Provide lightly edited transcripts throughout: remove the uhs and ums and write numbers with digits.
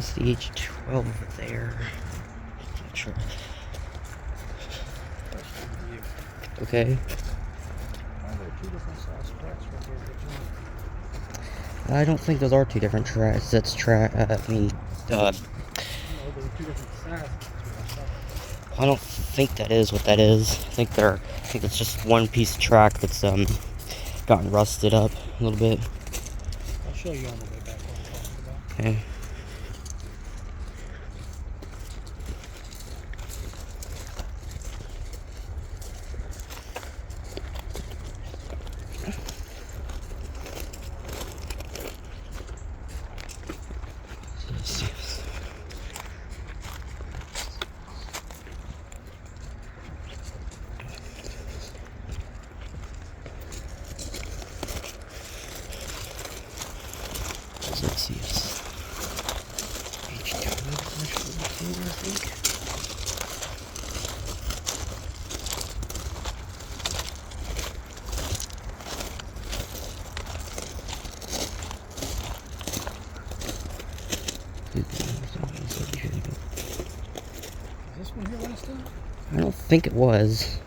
That's the H12 there. Sure. Okay. I don't think those are two different tracks. That's I don't think that is what that is. I think it's just one piece of track that's gotten rusted up a little bit. I'll show you on the way back what I'm talking about. Okay. Let's see. H2, I think. Is this one here last time? I don't think it was.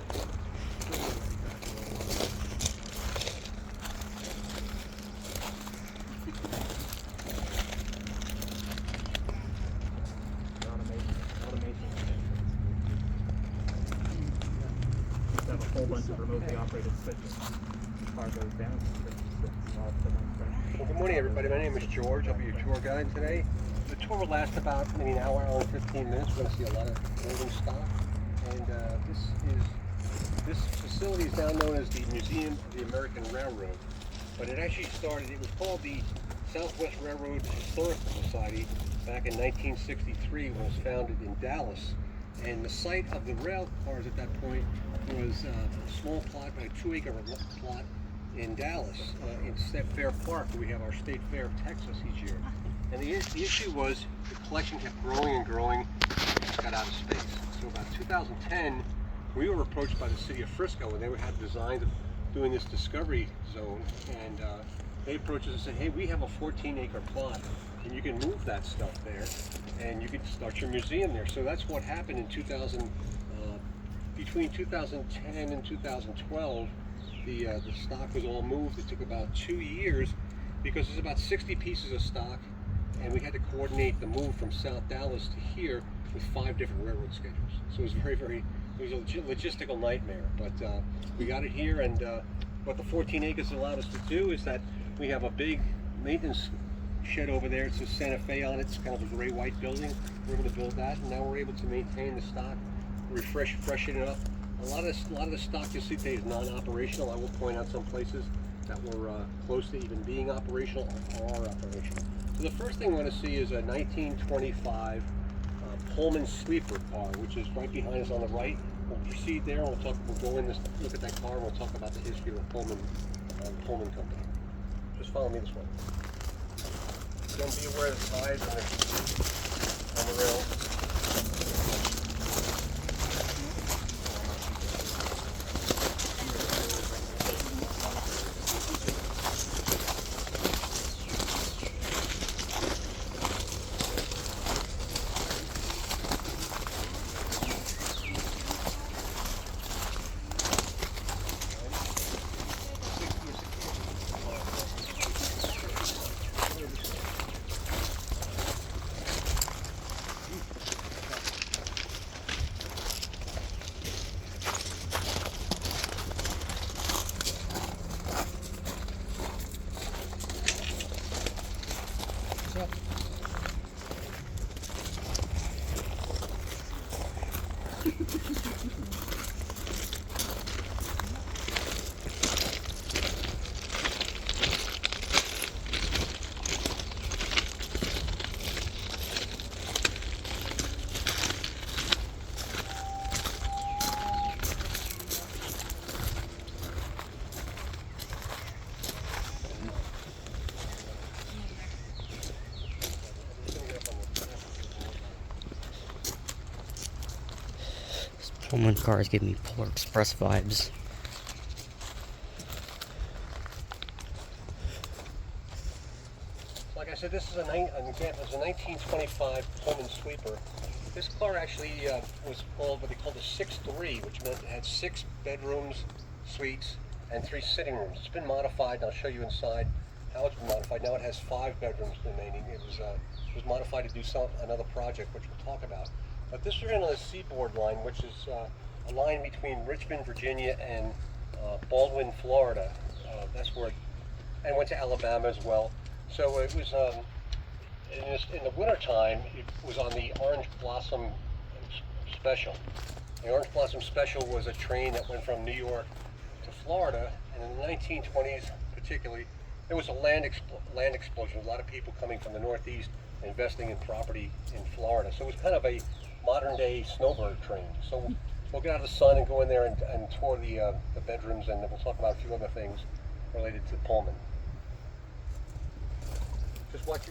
Have a whole bunch of remotely operated switches. Car goes down. Well, good morning, everybody. My name is George. I'll be your tour guide today. The tour will last about maybe an hour and 15 minutes. We're going to see a lot of building stock. And this facility is now known as the Museum of the American Railroad. But it actually started, it was called the Southwest Railroad Historical Society back in 1963 when it was founded in Dallas. And the site of the rail cars at that point was a small plot, a 2-acre plot in Dallas, in Fair Park, where we have our State Fair of Texas each year. And the issue was the collection kept growing and growing, and it got out of space. So about 2010, we were approached by the city of Frisco, and they had designs of doing this discovery zone, and they approached us and said, hey, we have a 14-acre plot, and you can move that stuff there, and you can start your museum there. So that's what happened in between 2010 and 2012. The stock was all moved. It took about 2 years because there's about 60 pieces of stock, and we had to coordinate the move from South Dallas to here with 5 different railroad schedules. So it was it was a logistical nightmare, but we got it here. And what the 14 acres allowed us to do is that we have a big maintenance shed over there. It says Santa Fe on it. It's kind of a gray-white building. We're able to build that, and now we're able to maintain the stock, freshen it up. A lot of the stock you see today is non-operational. I will point out some places that were close to even being operational or are operational. So the first thing we want to see is a 1925 Pullman sleeper car, which is right behind us on the right. We'll proceed there, and we'll go in this, look at that car, and we'll talk about the history of the Pullman Company. Just follow me this way. Again, be aware of the sides on the rail. Pullman cars give me Polar Express vibes. Like I said, So this is an example. It's a 1925 Pullman sweeper. This car actually was called what they called a 6-3, which meant it had 6 bedrooms, suites, and 3 sitting rooms. It's been modified, and I'll show you inside how it's been modified. Now it has 5 bedrooms remaining. It was modified to do another project, which we'll talk about. But this is on the Seaboard line, which is a line between Richmond, Virginia, and Baldwin, Florida. That's where, and went to Alabama as well. So it was in the wintertime, it was on the Orange Blossom Special. The Orange Blossom Special was a train that went from New York to Florida, and in the 1920s particularly, there was a land explosion. A lot of people coming from the Northeast investing in property in Florida. So it was kind of a modern day snowbird train. So we'll get out of the sun and go in there and tour the bedrooms, and then we'll talk about a few other things related to Pullman. Just watch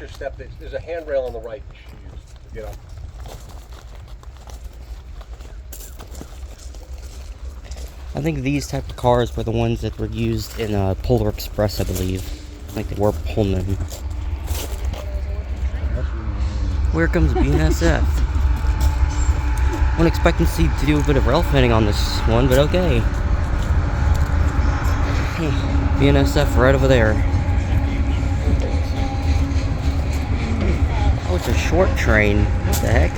your step. There's a handrail on the right you should use to get up. I think these type of cars were the ones that were used in Polar Express, I believe. Like they were Pullman. Here comes BNSF. Wasn't expecting to do a bit of rail fanning on this one, but okay. BNSF right over there. Oh, it's a short train. What the heck?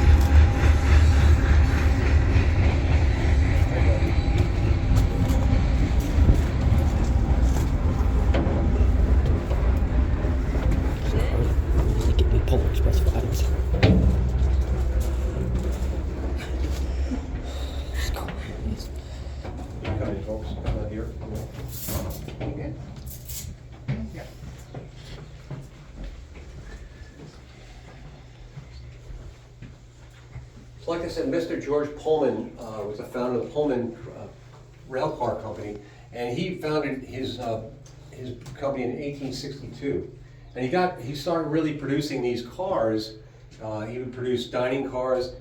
Give me Polar Express vibes. Folks, here. Okay. Yeah. So like I said, Mr. George Pullman was the founder of the Pullman rail car company, and he founded his company in 1862. And he started really producing these cars. He would produce dining cars,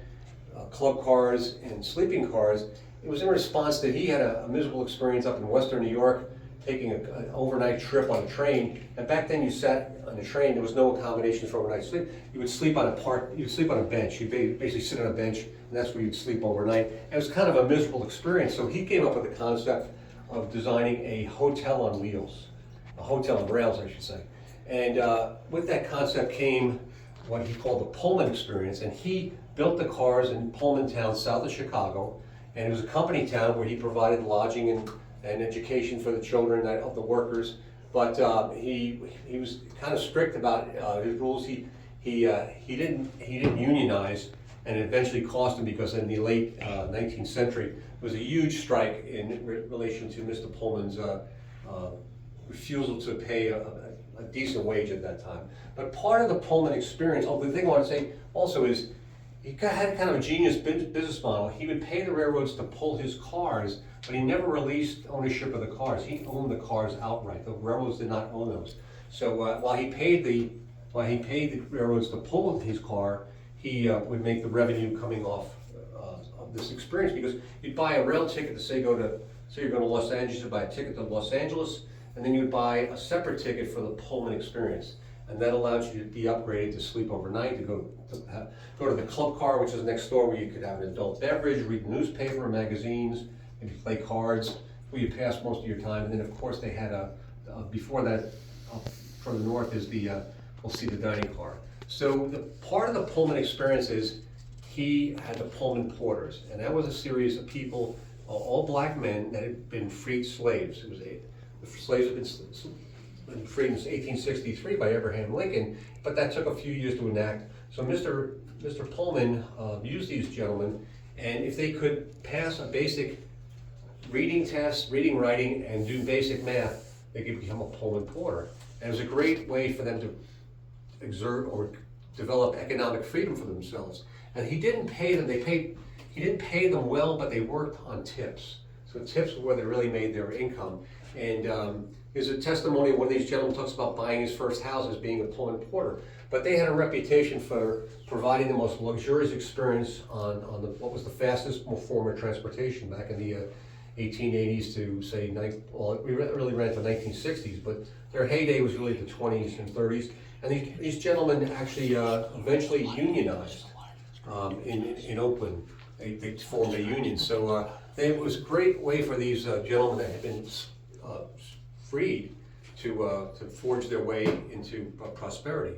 club cars, and sleeping cars. It was in response that he had a miserable experience up in Western New York, taking an overnight trip on a train. And back then, you sat on the train. There was no accommodations for overnight sleep. You would sleep on a bench. You'd basically sit on a bench, and that's where you'd sleep overnight. And it was kind of a miserable experience. So he came up with the concept of designing a hotel on wheels, a hotel on rails, I should say. And with that concept came what he called the Pullman experience. And he built the cars in Pullman Town, south of Chicago. And it was a company town where he provided lodging and education for the children of the workers. But he was kind of strict about his rules. He didn't unionize, and it eventually cost him, because in the late 19th century there was a huge strike in relation to Mr. Pullman's refusal to pay a decent wage at that time. But part of the Pullman experience, the thing I want to say also is, he had kind of a genius business model. He would pay the railroads to pull his cars, but he never released ownership of the cars. He owned the cars outright. The railroads did not own those. So while he paid the railroads to pull his car, he would make the revenue coming off of this experience, because you'd buy a rail ticket to say you're going to Los Angeles, you'd buy a ticket to Los Angeles, and then you'd buy a separate ticket for the Pullman experience. And that allowed you to be upgraded to sleep overnight, to go to the club car, which is next door, where you could have an adult beverage, read the newspaper, magazines, maybe play cards, where you pass most of your time. And then, of course, they had before that, further north is we'll see the dining car. So the part of the Pullman experience is he had the Pullman Porters, and that was a series of people, all black men that had been freed slaves. The slaves had been freed in 1863 by Abraham Lincoln, but that took a few years to enact. So Mr. Pullman used these gentlemen, and if they could pass a basic reading test, reading, writing, and do basic math, they could become a Pullman Porter. And it was a great way for them to exert or develop economic freedom for themselves. And he didn't pay them. He didn't pay them well, but they worked on tips. So tips were where they really made their income. And there's a testimony of one of these gentlemen talks about buying his first house as being a Pullman Porter. But they had a reputation for providing the most luxurious experience on what was the fastest form of transportation back in the 1880s to say, well, we really ran to 1960s, but their heyday was really the 20s and 30s. And these gentlemen actually eventually unionized in Oakland. They formed a union. So it was a great way for these gentlemen that had been freed to forge their way into prosperity.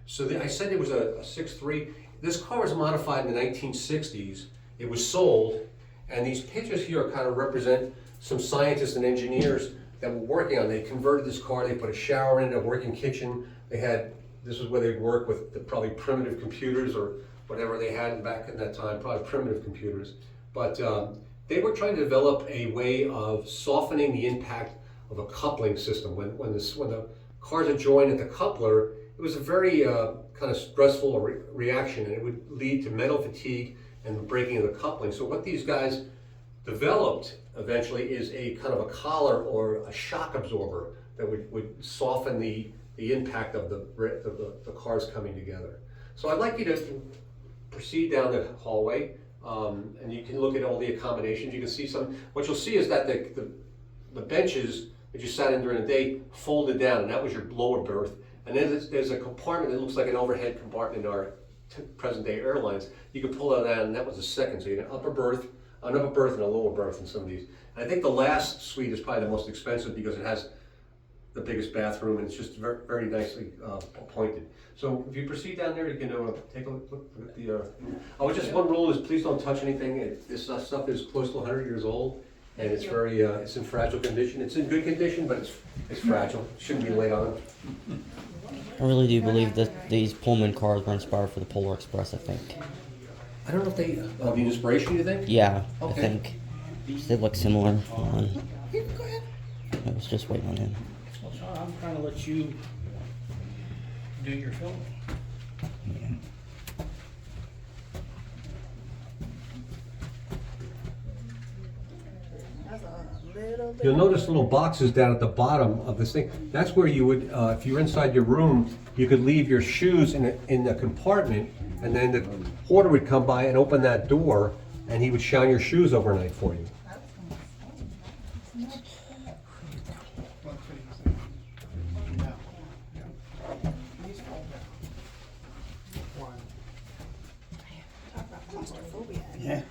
So I said it was a 6.3. This car was modified in the 1960s. It was sold, and these pictures here kind of represent some scientists and engineers that were working on it. They converted this car, they put a shower in it, a working kitchen. This was where they'd work with probably primitive computers or whatever they had back in that time, probably primitive computers. But they were trying to develop a way of softening the impact of a coupling system. When the cars are joined at the coupler, it was a very kind of stressful reaction, and it would lead to metal fatigue and the breaking of the coupling. So what these guys developed eventually is a kind of a collar or a shock absorber that would soften the impact of the cars coming together. So I'd like you to proceed down the hallway, and you can look at all the accommodations. You can see what you'll see is that the benches that you sat in during the day folded down, and that was your lower berth. And then there's a compartment that looks like an overhead compartment in our present day airlines. You can pull that out, and that was the second. So you had an upper berth and a lower berth in some of these. And I think the last suite is probably the most expensive because it has the biggest bathroom, and it's just very, very nicely appointed. So if you proceed down there, you can take a look at the. Just one rule is please don't touch anything. This stuff is close to 100 years old, and it's very it's in fragile condition. It's in good condition, but it's fragile. It shouldn't be laid on. I really do believe that these Pullman cars were inspired for the Polar Express, I think. I don't know if they the inspiration, you think? Yeah, Okay. I think. They look similar. Hold on. Go ahead. I was just waiting on him. Well, Sean, I'm trying to let you do your filming. You'll notice little boxes down at the bottom of this thing. That's where you would, if you're inside your room, you could leave your shoes in the compartment, and then the porter would come by and open that door, and he would shine your shoes overnight for you. Yeah.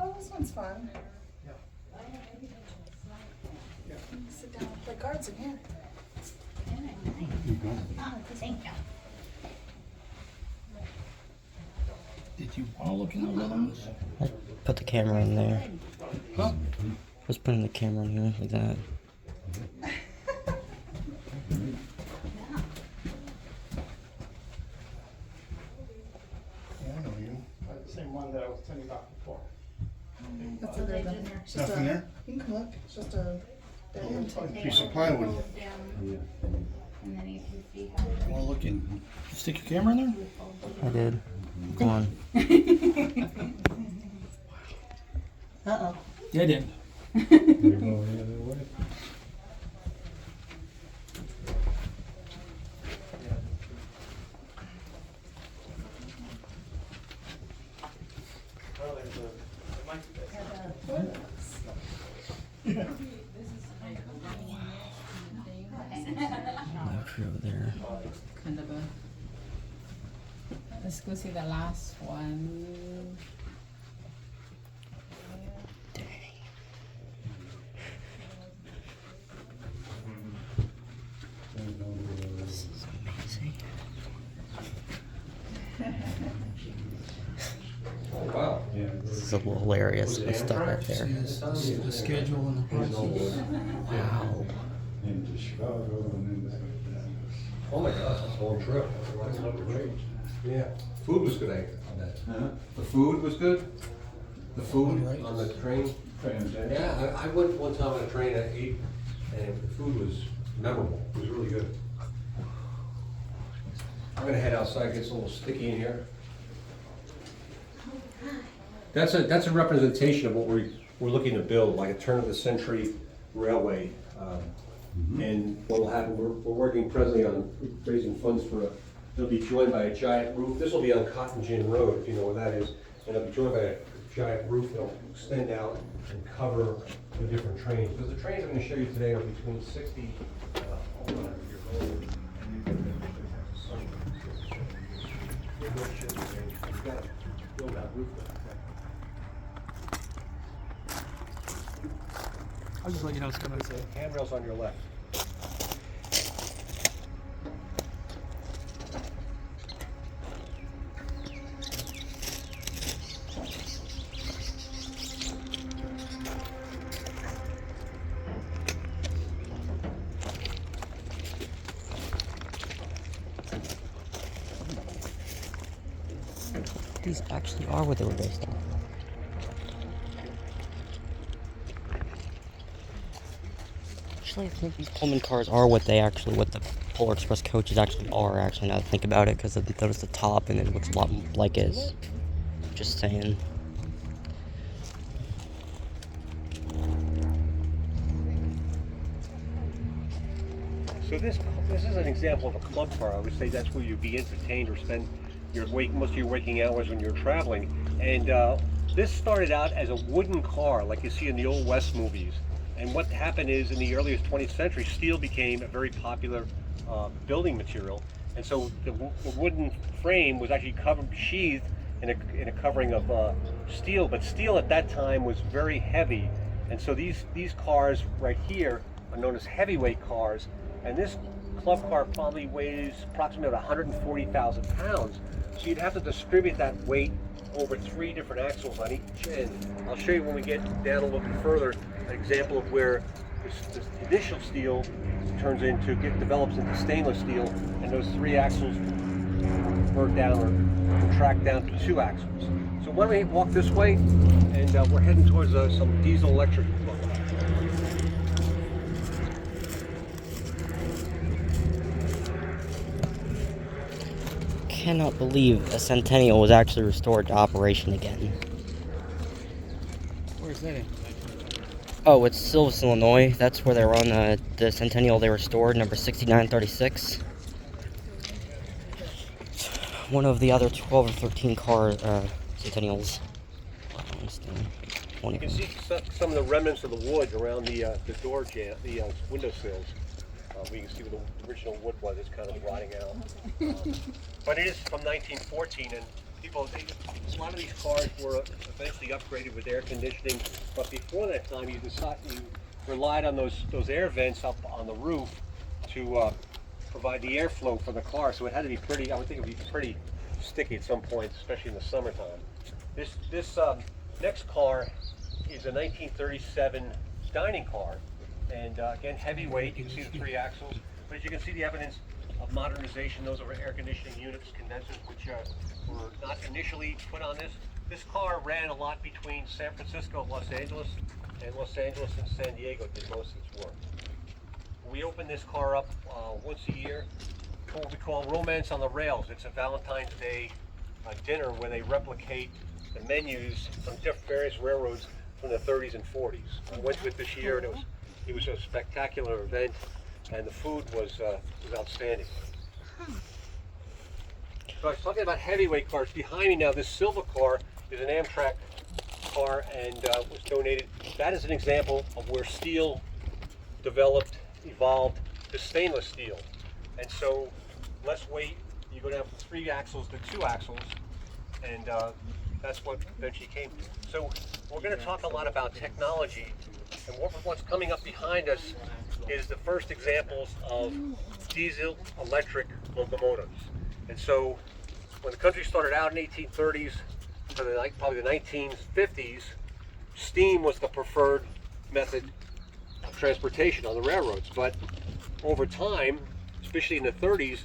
Oh, this one's fun. Sit down, play cards in here. Thank you. Did you want to look in those other ones? I put the camera in there. Huh? Just putting the camera in here like that. Yeah, I know you. Same one that I was telling you about before. That's other than there. It's just Nothing there? You can come look. It's just a dead end. Piece of plywood. And then you can see how. Want to look in? Stick your camera in there? I did. Come on. Uh-oh. Yeah, I did. Over there. Kind of a. Let's go see the last one. Dang. This is amazing. Oh, wow. This is a little hilarious. I stuck right there. See the schedule and the prices. Wow. Into Chicago and then Oh my gosh, that's a long trip. Yeah. Food was good on that. The food was good? The food on the train? fantastic. Yeah, I went one time on a train at 8, and the food was memorable. It was really good. I'm gonna head outside, it gets a little sticky in here. That's a representation of what we're looking to build, like a turn-of-the-century railway. And what will happen, we're working presently on raising funds for They'll be joined by a giant roof. This will be on Cotton Gin Road, if you know where that is. And they'll be joined by a giant roof that'll extend out and cover the different trains. Because the trains I'm going to show you today are between 60 and 100 years old. You've got to build that roof up. I'll just let you know it's coming. Handrails on your left. These actually are what they were based on. Actually, I think these Pullman cars are what the Polar Express coaches actually are, actually, now that I think about it, because I noticed the top and it looks a lot like it is. Just saying. So this is an example of a club car. I would say that's where you'd be entertained or spend most of your waking hours when you're traveling. And this started out as a wooden car, like you see in the Old West movies. And what happened is, in the earliest 20th century, steel became a very popular building material. And so the wooden frame was actually sheathed in a covering of steel. But steel at that time was very heavy. And so these cars right here are known as heavyweight cars. And this club car probably weighs approximately 140,000 pounds. So you'd have to distribute that weight over 3 different axles on each end. I'll show you when we get down a little bit further an example of where this initial steel develops into stainless steel, and those 3 axles convert down or contract down to 2 axles. So why don't we walk this way, and we're heading towards some diesel electric. Cannot believe a Centennial was actually restored to operation again. Where's that in? Oh, it's Silvis, Illinois. That's where they were on the Centennial they restored, number 6936. One of the other 12 or 13 car Centennials. You can see some of the remnants of the wood around the door jamb, the window sills. We can see where the original wood was. It's kind of rotting out. But it is from 1914, and a lot of these cars were eventually upgraded with air conditioning. But before that time, you relied on those air vents up on the roof to provide the airflow for the car. So it had to be pretty. I would think it would be pretty sticky at some point, especially in the summertime. This next car is a 1937 dining car. And again, heavyweight. You can see the 3 axles, but as you can see, the evidence of modernization. Those are air conditioning units, condensers, which were not initially put on this. This car ran a lot between San Francisco and Los Angeles and San Diego did most of its work. We open this car up once a year for what we call Romance on the Rails. It's a Valentine's Day dinner where they replicate the menus from various railroads from the 30s and 40s. I went to it this year, and it was a spectacular event, and the food was outstanding. So I was talking about heavyweight cars. Behind me now, this silver car is an Amtrak car and was donated. That is an example of where steel evolved to stainless steel. And so less weight, you go down from 3 axles to 2 axles, and that's what eventually came to. So we're going to talk a lot about technology. And what's coming up behind us is the first examples of diesel electric locomotives. And so when the country started out in the 1830s to probably the 1950s, steam was the preferred method of transportation on the railroads. But over time, especially in the 30s,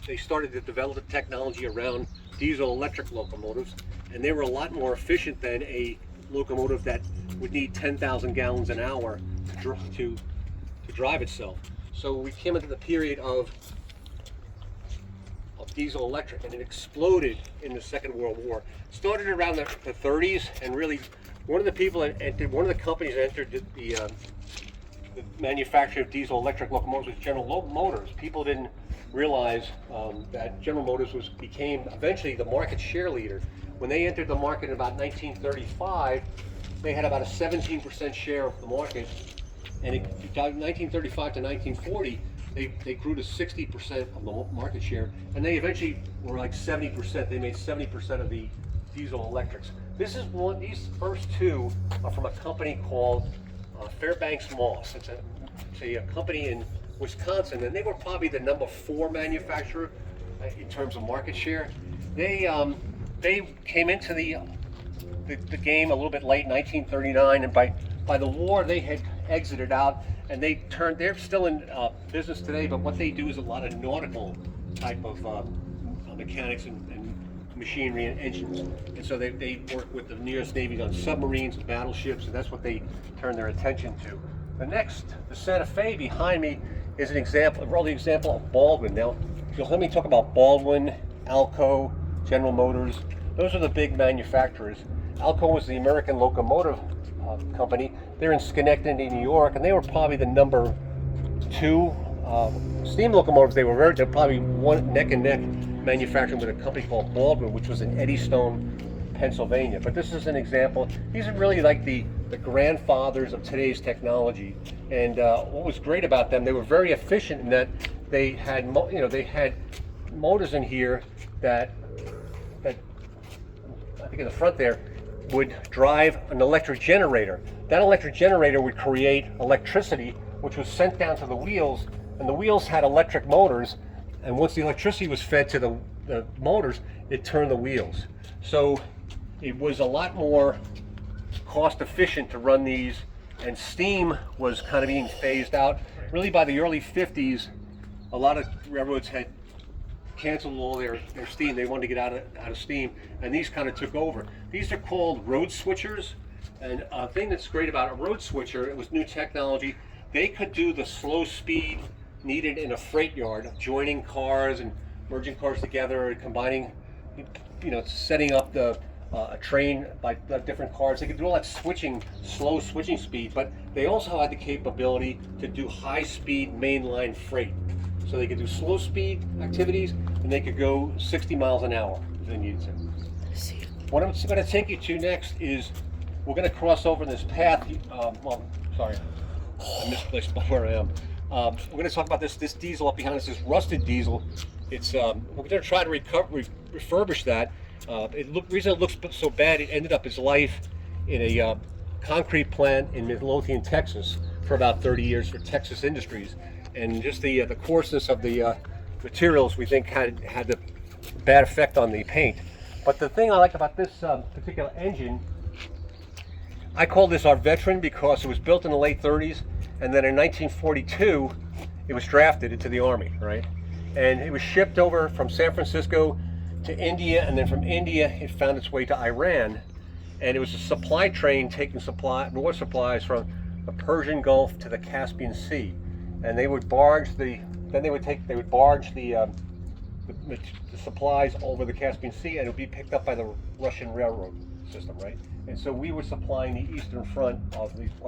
they started to develop the technology around diesel electric locomotives, and they were a lot more efficient than a locomotive that would need 10,000 gallons an hour to drive itself. So we came into the period of diesel electric, and it exploded in the Second World War. It started around the 30s, and really one of the companies that entered the manufacture of diesel electric locomotives was General Motors. People didn't realize that General Motors became eventually the market share leader. When they entered the market in about 1935, they had about a 17% share of the market, and in 1935 to 1940, they grew to 60% of the market share, and they eventually were like 70%. They made 70% of the diesel electrics. These first two are from a company called Fairbanks Moss. It's a company in Wisconsin, and they were probably the number 4 manufacturer in terms of market share. They came into the game a little bit late, 1939, and by the war they had exited out, and they're still in business today, but what they do is a lot of nautical type of mechanics and machinery and engines. And so they work with the U.S. Navy on submarines and battleships, and that's what they turn their attention to. The Santa Fe behind me is an early example of Baldwin. Now, let me talk about Baldwin, Alco, General Motors. Those are the big manufacturers. Alco was the American Locomotive Company. They're in Schenectady, New York, and they were probably the number 2 steam locomotives. They're probably neck and neck manufacturing with a company called Baldwin, which was in Eddystone, Pennsylvania. But this is an example. These are really like the grandfathers of today's technology. And what was great about them, they were very efficient in that they had motors in here that I think in the front there would drive an electric generator. That electric generator would create electricity, which was sent down to the wheels, and the wheels had electric motors, and once the electricity was fed to the motors, it turned the wheels. So it was a lot more cost efficient to run these, and steam was kind of being phased out. Really by the early 50s, a lot of railroads had canceled all their steam. They wanted to get out of steam, and these kind of took over. These are called road switchers, and a thing that's great about a road switcher, it was new technology. They could do the slow speed needed in a freight yard, joining cars and merging cars together and combining, setting up a train by different cars. They could do all that slow switching speed, but they also had the capability to do high speed mainline freight. So they could do slow speed activities, and they could go 60 miles an hour if they needed to. What I'm going to take you to next is we're going to cross over this path. I misplaced where I am. We're going to talk about this diesel up behind us, this rusted diesel. It's we're going to try to refurbish that. The reason it looks so bad, it ended up its life in a concrete plant in Midlothian, Texas, for about 30 years for Texas Industries. And just the coarseness of the materials, we think, had the bad effect on the paint. But the thing I like about this particular engine, I call this our veteran because it was built in the late 30s, and then in 1942, it was drafted into the Army, right? And it was shipped over from San Francisco to India, and then from India, it found its way to Iran. And it was a supply train taking raw supplies from the Persian Gulf to the Caspian Sea. And they would barge the supplies over the Caspian Sea, and it would be picked up by the Russian railroad system, right? And so we were supplying the Eastern Front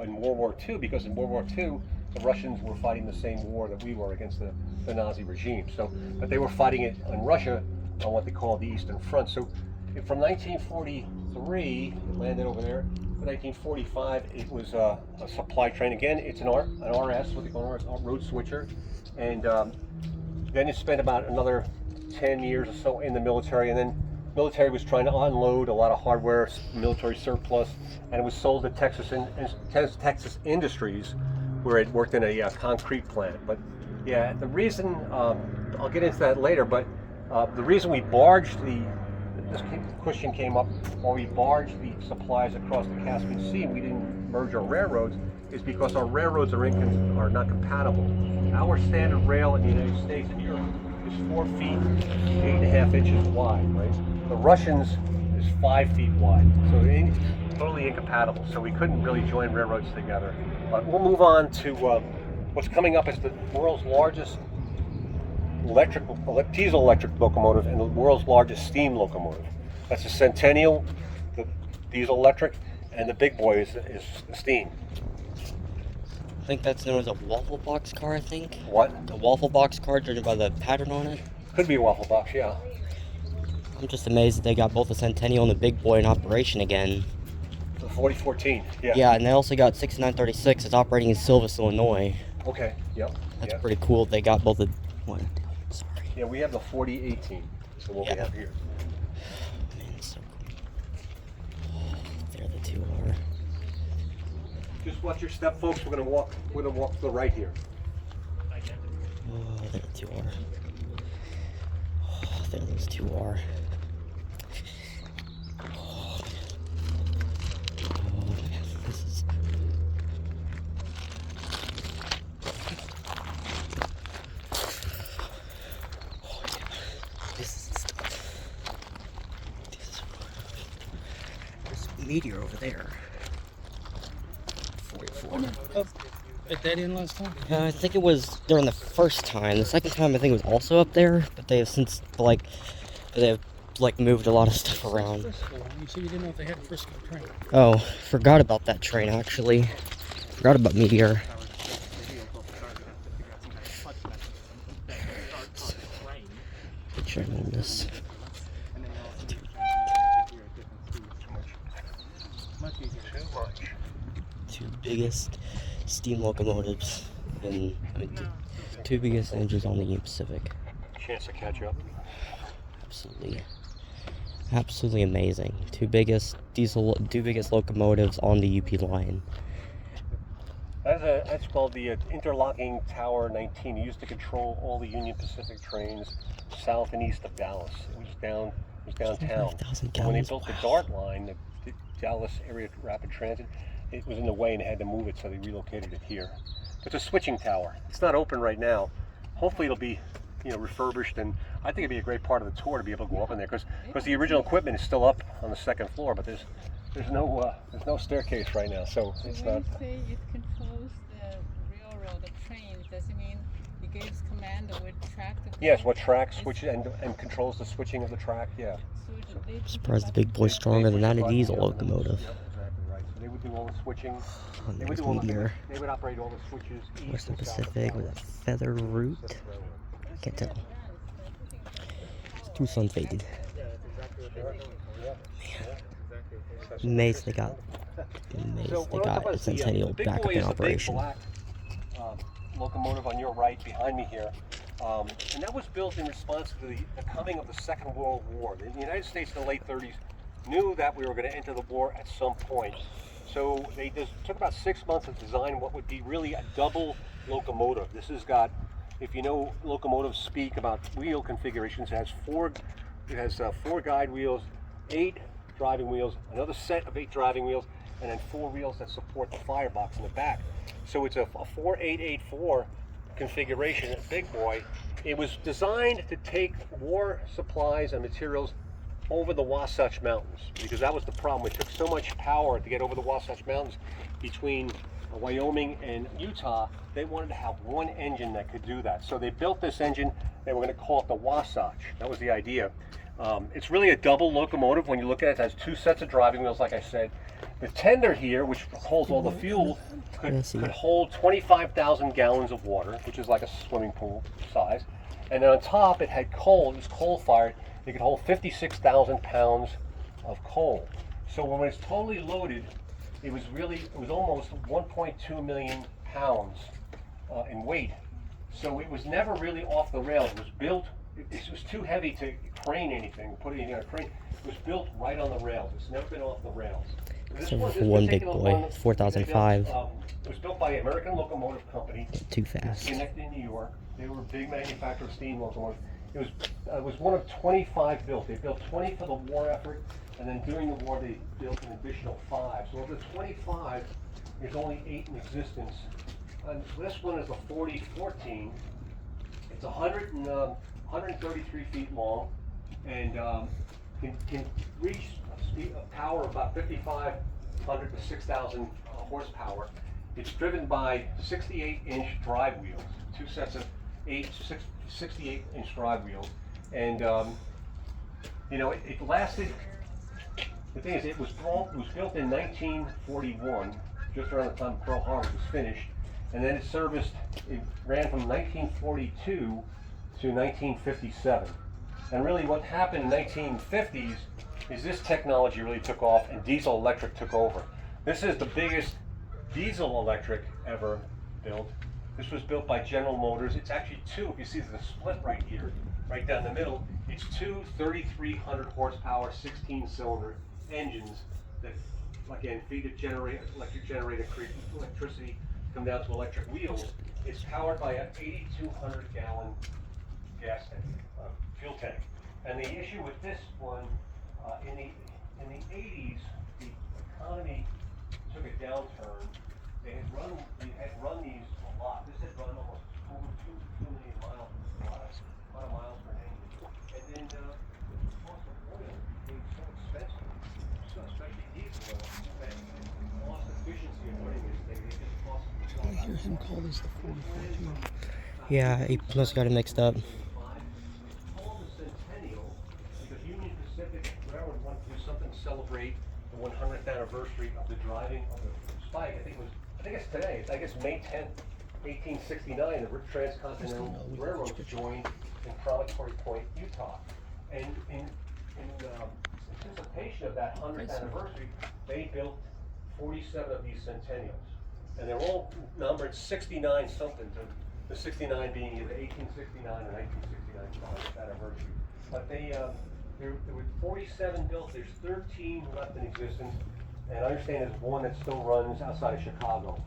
in World War II, because in World War II, the Russians were fighting the same war that we were against the Nazi regime. So, but they were fighting it in Russia on what they call the Eastern Front. So from 1943, it landed over there. In 1945, it was a supply train. Again, it's an RS, what they call a road switcher. And then it spent about another 10 years or so in the military, and then military was trying to unload a lot of hardware, military surplus, and it was sold to Texas Industries, where it worked in a concrete plant. But yeah, the reason, I'll get into that later, but the reason we barged this question came up while we barged the supplies across the Caspian Sea, and we didn't merge our railroads, is because our railroads are not compatible. Our standard rail in the United States and Europe is 4 feet, 8.5 inches wide, right? The Russians is 5 feet wide, so they're totally incompatible. So we couldn't really join railroads together. But we'll move on to what's coming up as the world's largest diesel electric locomotive and the world's largest steam locomotive. That's the Centennial, the diesel electric, and the big boy is steam. think that's known as a waffle box car, I think. What? A waffle box car judging by the pattern on it. Could be a waffle box, yeah. I'm just amazed that they got both the Centennial and the Big Boy in operation again. The 4014, yeah. Yeah, and they also got 6936. It's operating in Silvis, Illinois. Okay, yep. That's yeah. pretty cool. They got both the. What? Sorry. Yeah, we have the 4018. So what we Yeah. have here. Man, it's so cool. There the two are. Just watch your step, folks. We're gonna walk to the right here. Oh, there the two are. Oh, there those two are. Oh, man. This is. Oh, yeah. This is stuff. There's a meteor over there. 44. At that in last time? I think it was during the first time. The second time, I think it was also up there, but they have since moved a lot of stuff around. Frisco. You said you didn't know if they had a Frisco train. Oh, forgot about that train actually. Forgot about Meteor. Picture on this. Two biggest steam locomotives in two biggest engines on the Union Pacific. Chance to catch up. Absolutely amazing. Two biggest locomotives on the UP line. That's called the Interlocking Tower 19. It used to control all the Union Pacific trains south and east of Dallas. It was downtown. 25,000 When they gallons. built the DART line, the Dallas Area Rapid Transit, it was in the way and they had to move it, so they relocated it here. It's a switching tower. It's not open right now. Hopefully it'll be, refurbished, and I think it'd be a great part of the tour to be able to go up in there because the original equipment is still up on the second floor, but there's no staircase right now, so it's when not. you say it controls the railroad, the train, does it mean it gives command of which track to go? Yes, what track switches and controls the switching of the track. Yeah. So they put Surprised the like Big Boy's stronger than that diesel Yeah, locomotive. Yep, exactly right. So they would do all the switching. Oh, They would there's do all Meteor. They would operate all the switches. east Western and south of Pacific with Dallas. a feather route. I can't tell. It's too sun faded. Amazed they got a Centennial Big back Boy up in is the big operation. black, locomotive on your right behind me here. And that was built in response to the coming of the Second World War. The United States in the late 30s knew that we were going to enter the war at some point. So they just took about 6 months to design what would be really a double locomotive. This has got, if you know locomotives speak about wheel configurations, it has four guide wheels, 8 driving wheels, another set of 8 driving wheels, and then 4 wheels that support the firebox in the back. So it's a 4884 configuration, a Big Boy. It was designed to take war supplies and materials over the Wasatch Mountains, because that was the problem. It took so much power to get over the Wasatch Mountains between Wyoming and Utah. They wanted to have one engine that could do that. So they built this engine. They were going to call it the Wasatch. That was the idea. It's really a double locomotive. When you look at it, it has 2 sets of driving wheels, like I said. The tender here, which holds all the fuel, could hold 25,000 gallons of water, which is like a swimming pool size. And then on top, it had coal. It was coal-fired. It could hold 56,000 pounds of coal. So when it's totally loaded, it was almost 1.2 million pounds in weight. So it was never really off the rails. It was built, it was too heavy to crane anything, put anything on a crane. It was built right on the rails. It's never been off the rails. So for one Big Boy, 4005. It was built by the American Locomotive Company. Too fast. Schenectady, New York. They were a big manufacturer of steam locomotives. It was one of 25 built. They built 20 for the war effort, and then during the war they built an additional 5. So of the 25, there's only 8 in existence. And this one is a 4014. It's 133 feet long, and can reach a power of about 5,500 to 6,000 horsepower. It's driven by 68-inch drive wheels, 2 sets of 68-inch drive wheels, and it lasted. The thing is, it was built in 1941, just around the time Pearl Harbor was finished, and then it ran from 1942 to 1957. And really what happened in the 1950s is this technology really took off and diesel electric took over. This is the biggest diesel electric ever built. This was built by General Motors. It's actually two, if you see the split right here, right down the middle, it's two 3,300 horsepower, 16-cylinder engines that, again, feed a electric generator, create electricity, come down to electric wheels. It's powered by an 8,200-gallon gas tank, fuel tank. And the issue with this one, in the 80s, the economy took a downturn. They had run these a lot. This had run almost over 2 million miles, a lot of miles per engine. And then the cost of oil became so expensive, especially diesel oil, that the cost efficiency of running this thing, they just cost. I hear him call this the 44. Yeah, he must have got it mixed up. Called the Centennial because Union Pacific Railroad wanted to do something to celebrate the 100th anniversary of the driving of the Spike. I think it's today. I guess May 10th, 1869, the Transcontinental Railroad joined in Promontory Point, Utah. And in anticipation of that 100th anniversary, they built 47 of these Centennials. And they're all numbered 69 something, the 69 being either 1869 or 1969 100th anniversary. But there were 47 built, there's 13 left in existence. And I understand there's one that still runs outside of Chicago,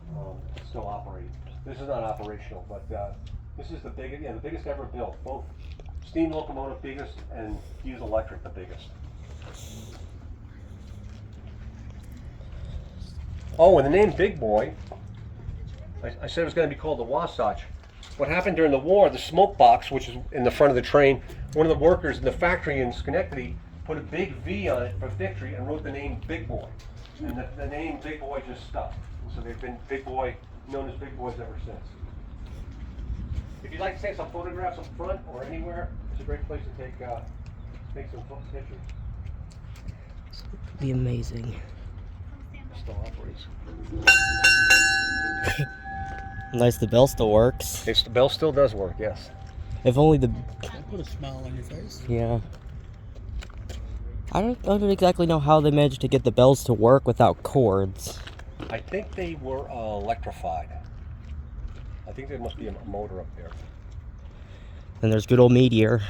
still operating. This is not operational, but this is the biggest ever built. Both steam locomotive biggest and diesel electric the biggest. Oh, and the name Big Boy, I said it was going to be called the Wasatch. What happened during the war, the smoke box, which is in the front of the train, one of the workers in the factory in Schenectady put a big V on it for victory and wrote the name Big Boy. And the name Big Boy just stuck. So they've been known as Big Boys ever since. If you'd like to take some photographs up front or anywhere, it's a great place to take some pictures. This would be amazing. Still operates. Nice, the bell still works. The bell still does work, yes. If only the... Put a smile on your face. Yeah. I don't exactly know how they managed to get the bells to work without cords. I think they were electrified. I think there must be a motor up there. And there's good old Meteor,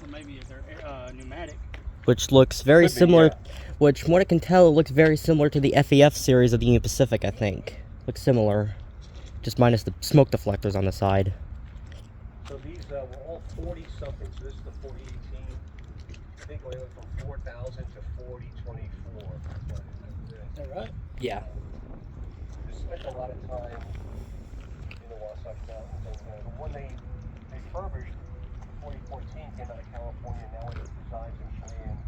Or maybe they're pneumatic. which looks very Could be, similar, yeah. which from what I can tell, it looks very similar to the FEF series of the Union Pacific, I think. Looks similar, just minus the smoke deflectors on the side. So these were all 40-something, so this is the 4018. I think we went from 4,000 to 4024. Is that right? Yeah. They spent a lot of time in the Wasatch Mountains, and the one they refurbished, 4014, came out of California, now it resides in Cheyenne.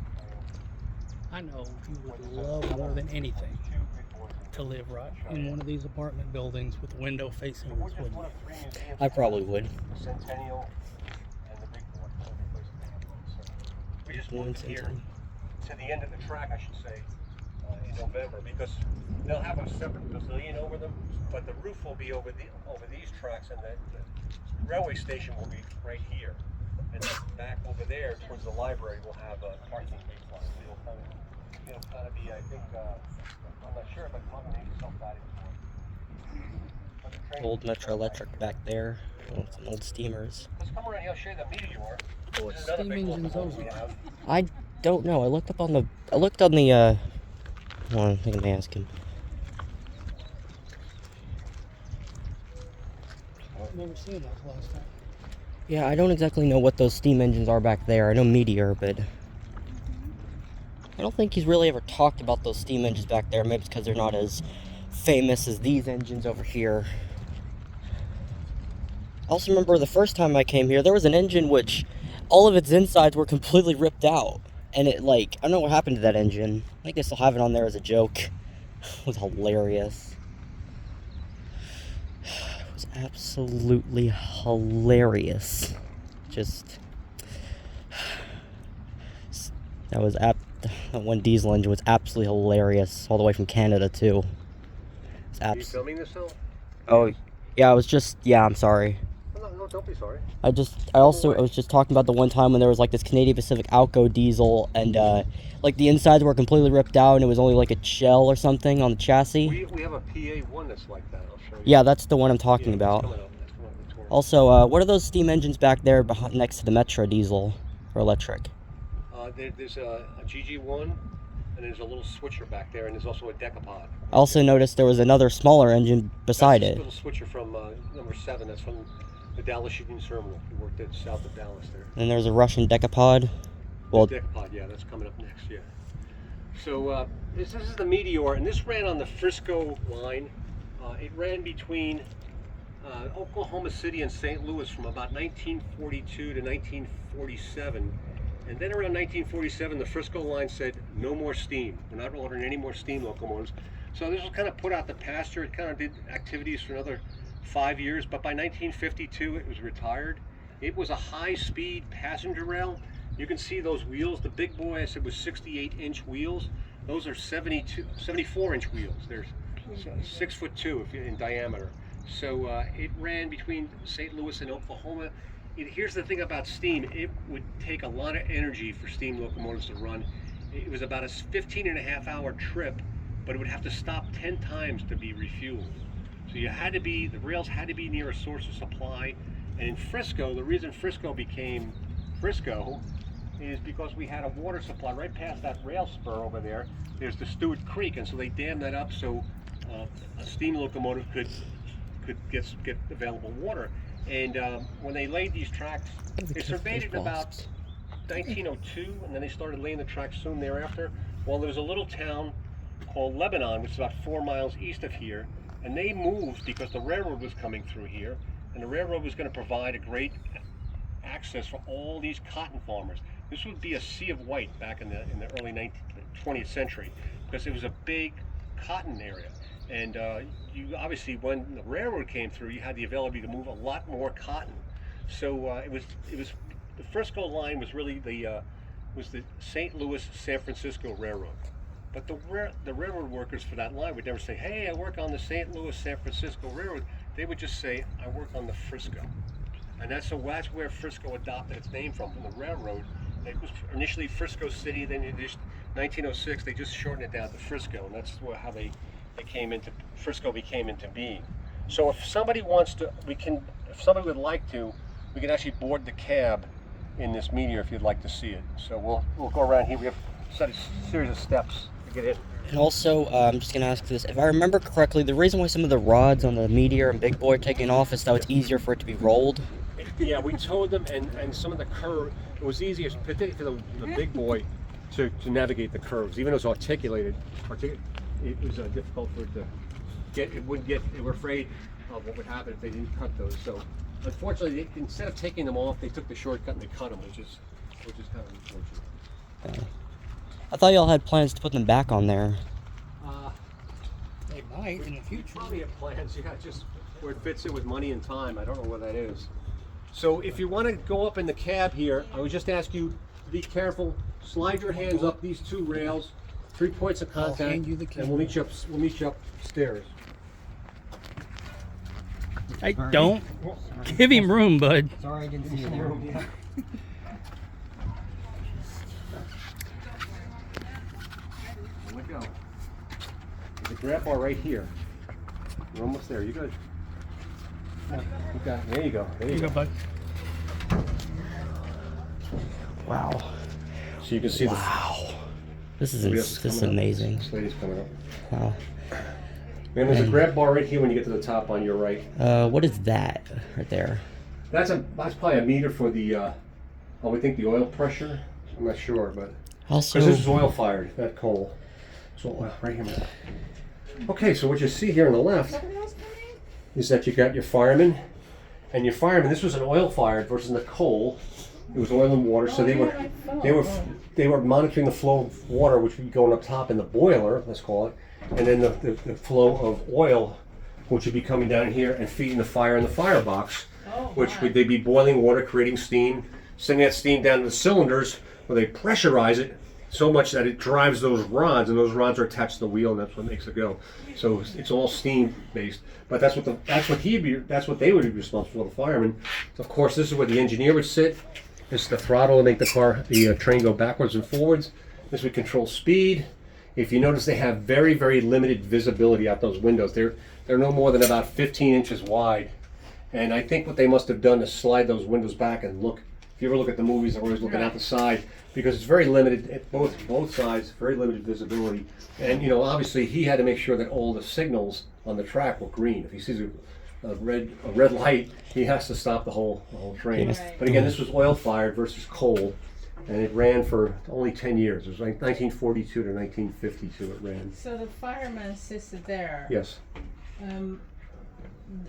I know you would love more than anything to live right in one of these apartment buildings with a window facing We're this just wood. one of 3 museums. I probably would. The Centennial and the Big Boy. Every place they have one. So we just One moved here Centennial. to the end of the track, I should say, in November, because they'll have a separate pavilion over them, but the roof will be over these tracks, and the railway station will be right here. And then back over there towards the library, we'll have a parking lot. It'll kind of be, I think, I'm not sure, but probably maybe self-guided. Old Metro Electric back there. Oh, some old steamers. Let's come around here, I'll show you the Meteor. Oh, This it's is another steam big engines locomotive over. we have. I don't know. I looked on the. Hold on, I think I'm gonna ask him. I've never seen those last time. Yeah, I don't exactly know what those steam engines are back there. I know Meteor, but I don't think he's really ever talked about those steam engines back there. Maybe it's because they're not as famous as these engines over here. I also remember the first time I came here, there was an engine which all of its insides were completely ripped out. And it, like, I don't know what happened to that engine. I think they still have it on there as a joke. It was hilarious. It was absolutely hilarious. Just... That one diesel engine was absolutely hilarious. All the way from Canada, too. It's Are you absolutely... filming this, though? Oh, Yeah, I was just, yeah, I'm sorry. No, don't be sorry. I was just talking about the one time when there was like this Canadian Pacific Outgo diesel and like the insides were completely ripped out and it was only like a shell or something on the chassis. We have a PA1 that's like that. I'll show you. Yeah, that's the one I'm talking Yeah, about. That's coming up. That's coming up in Torrance. Also, what are those steam engines back there behind, next to the Metro diesel or electric? There's a GG1, and there's a little switcher back there, and there's also a decapod. I also noticed there was another smaller engine beside That's it. a little switcher from number 7. That's from the Dallas Union Terminal. We worked at south of Dallas there. And there's a Russian decapod. Well, The decapod, yeah, that's coming up next, yeah. So this is the Meteor, and this ran on the Frisco line. It ran between Oklahoma City and St. Louis from about 1942 to 1947. And then around 1947, the Frisco line said, no more steam. We're not ordering any more steam locomotives. So this was kind of put out the pasture. It kind of did activities for another 5 years, but by 1952, it was retired. It was a high-speed passenger rail. You can see those wheels. The big boy, I said, was 68-inch wheels. Those are 74-inch wheels. They're 6'2" in diameter. So it ran between St. Louis and Oklahoma. Here's the thing about steam. It would take a lot of energy for steam locomotives to run. It was about a 15.5-hour trip, but it would have to stop 10 times to be refueled. So the rails had to be near a source of supply. And in Frisco, the reason Frisco became Frisco is because we had a water supply right past that rail spur over there. There's the Stewart Creek, and so they dammed that up so a steam locomotive could get available water. And when they laid these tracks, they surveyed it in about 1902, and then they started laying the tracks soon thereafter. Well, there was a little town called Lebanon, which is about 4 miles east of here, and they moved because the railroad was coming through here, and the railroad was going to provide a great access for all these cotton farmers. This would be a sea of white back in the early 20th century, because it was a big cotton area. And you obviously, when the railroad came through, you had the ability to move a lot more cotton. So it was the Frisco line was really the St. Louis San Francisco Railroad. But the railroad workers for that line would never say, "Hey, I work on the St. Louis San Francisco Railroad." They would just say, "I work on the Frisco," and that's where Frisco adopted its name from the railroad. It was initially Frisco City, then in 1906 they just shortened it down to Frisco, and that's how Frisco became into being. So if somebody wants to, if somebody would like to, we can actually board the cab in this Meteor if you'd like to see it. So we'll go around here. We have a series of steps to get in. and also, I'm just gonna ask this. If I remember correctly, the reason why some of the rods on the Meteor and Big Boy are taking off is so it's easier for it to be rolled. Yeah, we towed them, and some of the curve, it was easier, particularly for the Big Boy, to navigate the curves. Even though it's articulated, it was difficult for it to get. They were afraid of what would happen if they didn't cut those. So, unfortunately, instead of taking them off, they took the shortcut and they cut them, which is kind of unfortunate. I thought y'all had plans to put them back on there. They might in the future. Probably have plans, yeah, just where it fits in with money and time. I don't know what that is. So if you want to go up in the cab here, I would just ask you to be careful. Slide your hands up these 2 rails, 3 points of contact, hand you the and we'll meet you upstairs. Hey, don't give him room, bud. Sorry, I didn't see you there. Here we go. There's a grab bar right here. You're almost there. You good? Okay. There you go. There you Here you go. go, bud. Wow. So you can see Wow. This is Somebody else is this is coming up. amazing. This lady's coming up. Wow. And there's a grab bar right here when you get to the top on your right. What is that right there? That's probably a meter for the I would think the oil pressure. I'm not sure, but Also, because this is oil fired, that coal. So right here. Okay, so what you see here on the left is that you got your firemen, and your firemen. This was an oil fired versus the coal. It was oil and water, so they were monitoring the flow of water, which would be going up top in the boiler, let's call it, and then the flow of oil, which would be coming down here and feeding the fire in the firebox, which would they be boiling water, creating steam, sending that steam down to the cylinders where they pressurize it, so much that it drives those rods, and those rods are attached to the wheel, and that's what makes it go. So it's all steam based. But that's what they would be responsible for, the fireman. Of course, this is where the engineer would sit. This is the throttle to make the train go backwards and forwards. This would control speed. If you notice, they have very, very limited visibility out those windows. They're no more than about 15 inches wide. And I think what they must have done is slide those windows back and look. If you ever look at the movies, they're always looking out the side because it's very limited at both sides, very limited visibility. And you know, obviously, he had to make sure that all the signals on the track were green. If he sees a red light, he has to stop the whole train. Yes. Right. But again, this was oil fired versus coal, and it ran for only 10 years. It was like 1942 to 1952 it ran. So the fireman sits there. Yes.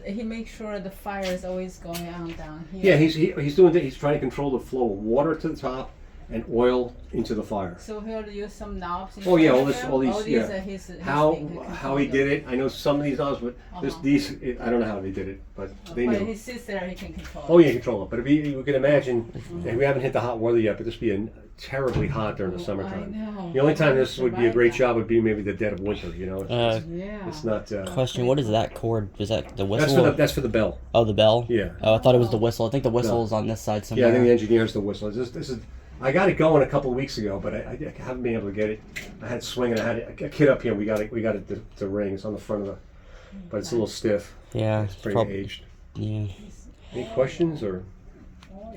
He makes sure the fire is always going on down here. Yeah, he's doing that. He's trying to control the flow of water to the top and oil into the fire. So he'll use some knobs. Oh yeah, all all these yeah. Are his How he did it, I know some of these knobs, but I don't know how they did it, but they But knew. he sits there, he can control. Oh yeah, control it. But if you can imagine, and we haven't hit the hot weather yet, but this would be terribly hot during the summertime. I know. The only time this would be a great job would be maybe the dead of winter. You know, Yeah. it's not. Question: what is that cord? Is that the whistle? That's for the bell. Oh, the bell. Yeah. Oh, I thought it was the whistle. I think the whistle is on this side somewhere. Yeah, I think the engineer's the whistle. This is. I got it going a couple of weeks ago, but I haven't been able to get it. I had swinging. I had a kid up here. We got it to ring. It's on the front of the, but it's a little stiff. Yeah. It's pretty aged. Yeah. Any questions or?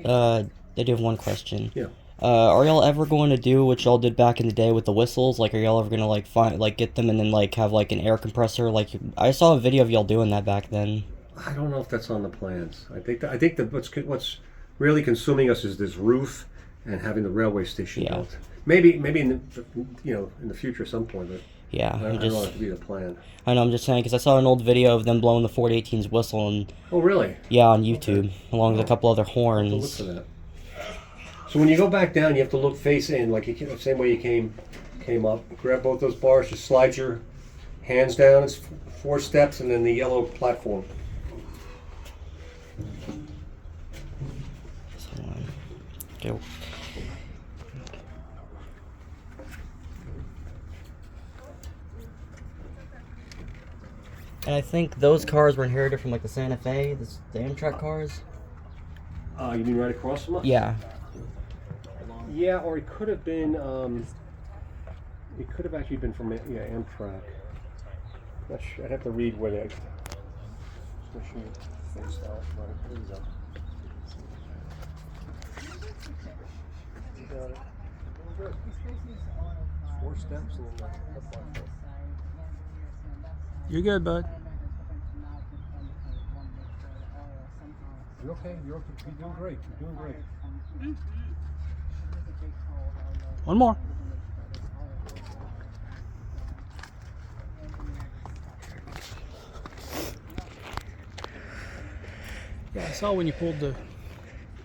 I do have one question. Yeah. Are y'all ever going to do what y'all did back in the day with the whistles? Like, are y'all ever gonna get them and then have like an air compressor? Like, I saw a video of y'all doing that back then. I don't know if that's on the plans. I think that what's really consuming us is this roof and having the railway station Yeah. built. Maybe in the future at some point, but Yeah. I don't know if to be the plan. I know. I'm just saying because I saw an old video of them blowing the 4018's whistle and Oh really? yeah, on YouTube, along with a couple other I'll look horns. for that. So when you go back down, you have to look face in, like the same way you came up. Grab both those bars, just slide your hands down. It's 4 steps, and then the yellow platform. Okay. And I think those cars were inherited from like the Santa Fe, the Amtrak cars. You mean right across from us? Yeah. Yeah, or it could have been. It could have actually been from Amtrak. Not sure. I'd have to read where they. Got it. Good. 4 steps and then the platform. You're good, bud. You're okay. You're doing great. You're doing great. One more. Yeah, I saw when you pulled the.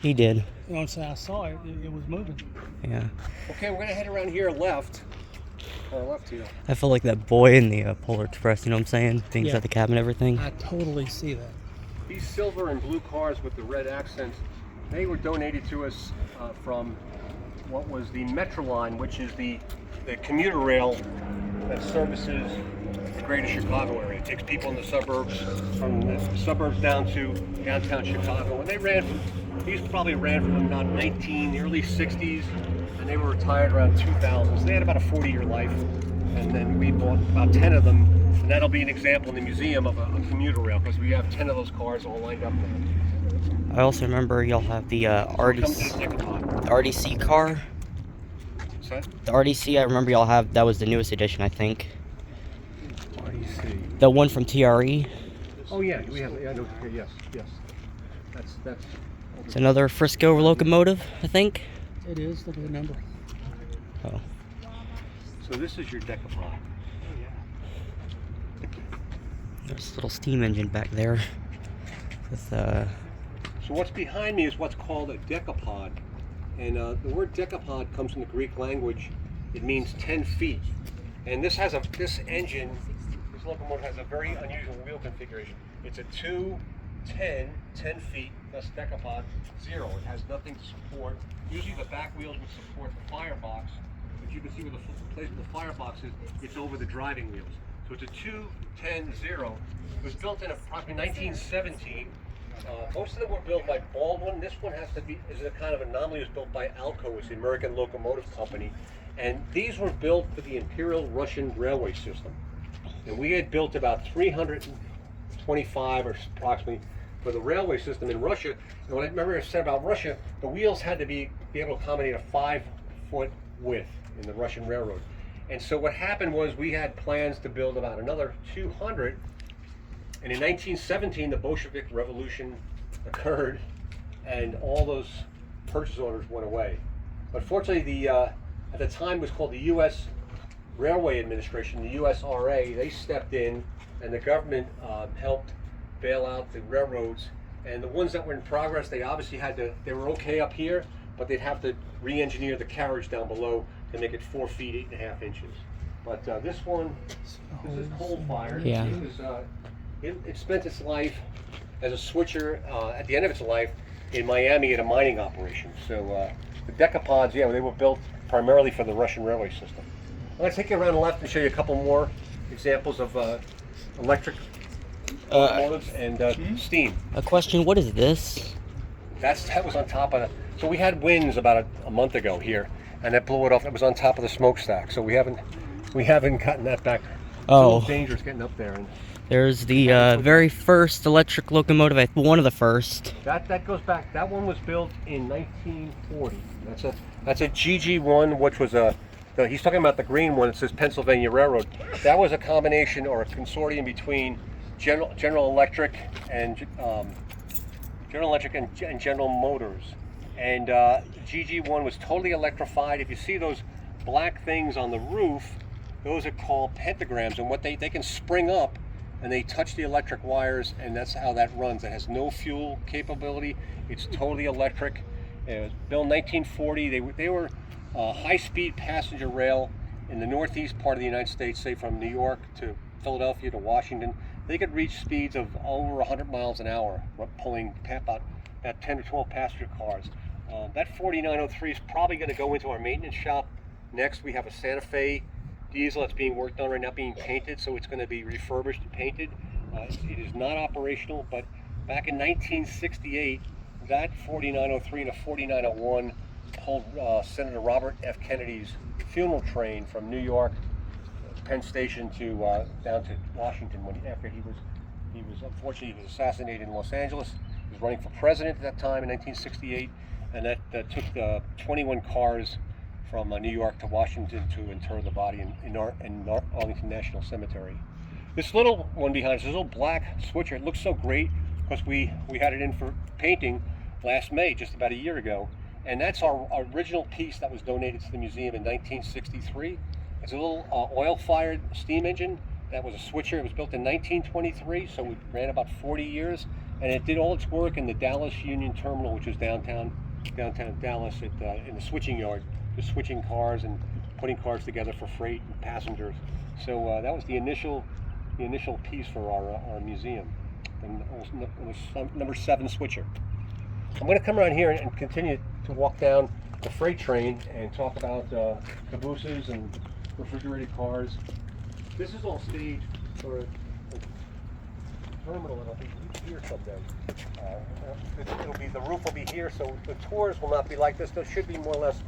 He did. You know what I'm saying? I saw it. It was moving. Yeah. Okay, we're gonna head around here left. Left here. I feel like that boy in the Polar Express. You know what I'm saying? Things Yeah. at the cab and everything. I totally see that. These silver and blue cars with the red accents, they were donated to us from what was the Metro Line, which is the commuter rail that services the greater Chicago area. It takes people in the suburbs, from the suburbs down to downtown Chicago. And these probably ran from about the early 60s, and they were retired around 2000. So they had about a 40-year life. And then we bought about 10 of them, and that'll be an example in the museum of a commuter rail, because we have 10 of those cars all lined up there. I also remember y'all have the RDC car. What's that? The RDC, I remember y'all have. That was the newest edition, I think. RDC. The one from TRE. Oh yeah, we have. Yeah, no, yes. That's. It's another Frisco locomotive, I think. It is. Look at the number. Oh. So this is your decapod. There's a little steam engine back there. With So what's behind me is what's called a decapod, and the word decapod comes from the Greek language. It means 10 feet, and this engine, this locomotive has a very unusual wheel configuration. It's a 2, 10 feet. That's decapod 0. It has nothing to support. Usually the back wheels would support the firebox, But you can see where the place where the firebox is, it's over the driving wheels. So it's a 210-0. It was built in approximately 1917. Most of them were built by Baldwin. This one is a kind of anomaly. It was built by Alco, it's the American Locomotive Company. And these were built for the Imperial Russian Railway System. And we had built about 325 or approximately for the railway system in Russia. And what I remember I said about Russia, the wheels had to be able to accommodate a 5-foot width in the Russian railroad. And so what happened was we had plans to build about another 200. And in 1917, the Bolshevik Revolution occurred, and all those purchase orders went away. But fortunately, at the time it was called the U.S. Railway Administration, the USRA. They stepped in, and the government helped bail out the railroads. And the ones that were in progress, they obviously they were okay up here, but they'd have to re-engineer the carriage down below to make it 4 feet 8.5 inches. But this is coal-fired. Yeah. It spent its life as a switcher at the end of its life in Miami at a mining operation. So the decapods, yeah, they were built primarily for the Russian railway system. I'm going to take you around the left and show you a couple more examples of electric locomotives and steam. A question, what is this? That was on top of so we had winds about a month ago here, and that blew it off. It was on top of the smokestack, so we haven't gotten that back. It's a little dangerous getting up there. And There's the very first electric locomotive, one of the first. that goes back. That one was built in 1940. That's a GG1, which was he's talking about the green one. It says Pennsylvania Railroad. That was a combination or a consortium between General Electric and General Motors. And GG1 was totally electrified. If you see those black things on the roof, those are called pentagrams, and what they can spring up and they touch the electric wires, and that's how that runs. It has no fuel capability. It's totally electric. It was built in 1940. They were high-speed passenger rail in the northeast part of the United States, say from New York to Philadelphia to Washington. They could reach speeds of over 100 miles an hour, pulling about 10 or 12 passenger cars. That 4903 is probably going to go into our maintenance shop next. We have a Santa Fe diesel that's being worked on right now, being painted, so it's going to be refurbished and painted. It is not operational, but back in 1968, that 4903 and a 4901 pulled Senator Robert F. Kennedy's funeral train from New York, Penn Station, to down to Washington after he was unfortunately he was assassinated in Los Angeles. He was running for president at that time in 1968, and that took 21 cars from New York to Washington to inter the body in Arlington National Cemetery. This little one behind us, this little black switcher, it looks so great because we had it in for painting last May, just about a year ago, and that's our original piece that was donated to the museum in 1963. It's a little oil-fired steam engine that was a switcher. It was built in 1923, so it ran about 40 years, and it did all its work in the Dallas Union Terminal, which is downtown Dallas, in the switching yard, just switching cars and putting cars together for freight and passengers. So that was the initial piece for our museum, and it was number 7 switcher. I'm going to come around here and continue to walk down the freight train and talk about cabooses and refrigerated cars. This is all staged for a terminal that'll be here someday. The roof will be here, so the tours will not be like this. There should be more or less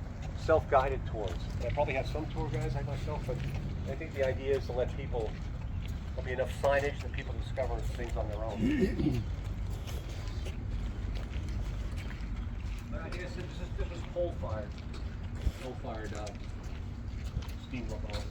self-guided tours. I probably have some tour guides like myself, but I think the idea is to let people, there'll be enough signage that people discover things on their own. Like I said, this is coal-fired steam locomotive.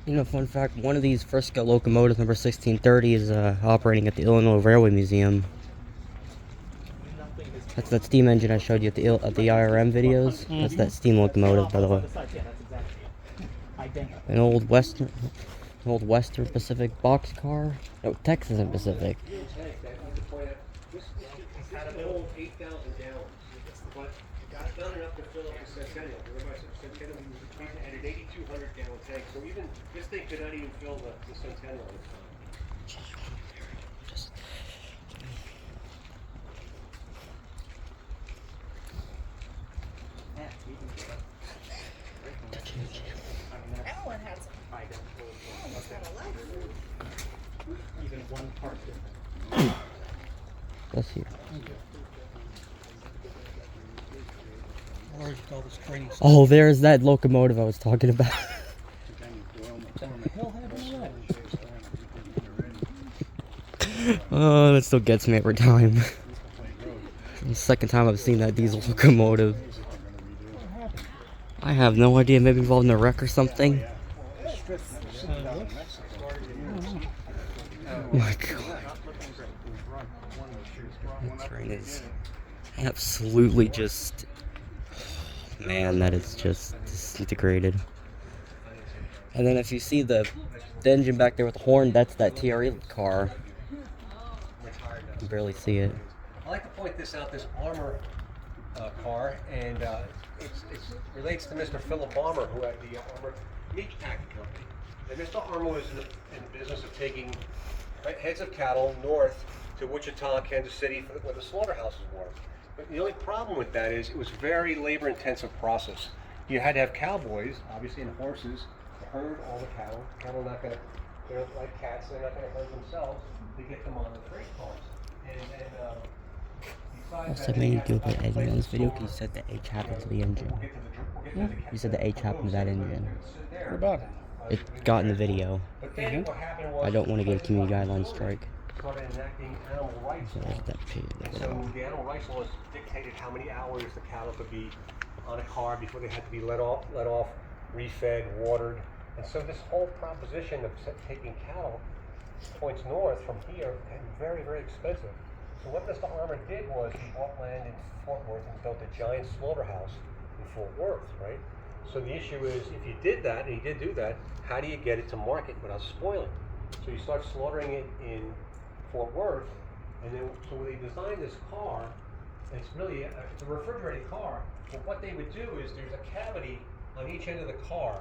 You know, fun fact, one of these Frisco locomotives, number 1630, is operating at the Illinois Railway Museum. That's that steam engine I showed you at the IRM videos. That's that steam locomotive, by the way. An old Western Pacific boxcar. No, Texas and Pacific. This had an old 8,000 gallons, but not enough to fill up the Centennial. Remember I said Centennial had an 8,200 gallon tank, so even this thing could not even fill the Centennial at the time. Just Alan had some. Alan's got a life. Even one part different. bless you. Or you call this training. Oh, there's that locomotive I was talking about. Oh, that still gets me every time. The second time I've seen that diesel locomotive. I have no idea, maybe involved in a wreck or something. Oh my god. That train is absolutely just... Man, that is just disintegrated. And then if you see the engine back there with the horn, that's that TRE car. You can barely see it. I like to point this out, this Armour car, and it relates to Mr. Philip Armour, who had the Armour Meat Packing Company. And Mr. Armour was in the business of taking heads of cattle north to Wichita, Kansas City, where the slaughterhouses were. But the only problem with that is it was a very labor-intensive process. You had to have cowboys, obviously, and horses to herd all the cattle. Cattle not going to, they're like cats, they're not going to herd themselves to get them on the freight cars. Also, made you do a bit of editing on this video because you said the H happened to the engine. You said the H happened to that engine. What about it? It got in the video. I don't want to get a community guideline strike. Started enacting animal rights So laws. there's that pig. So the animal rights laws dictated how many hours the cattle could be on a car before they had to be let off, refed, watered. And so this whole proposition of taking cattle points north from here and very, very expensive. So what Mr. Armour did was he bought land in Fort Worth and built a giant slaughterhouse in Fort Worth, right? So the issue is, if you did that, and he did do that, how do you get it to market without spoiling? So you start slaughtering it in Fort Worth, and then so they designed this car. And it's really it's a refrigerated car. But what they would do is there's a cavity on each end of the car.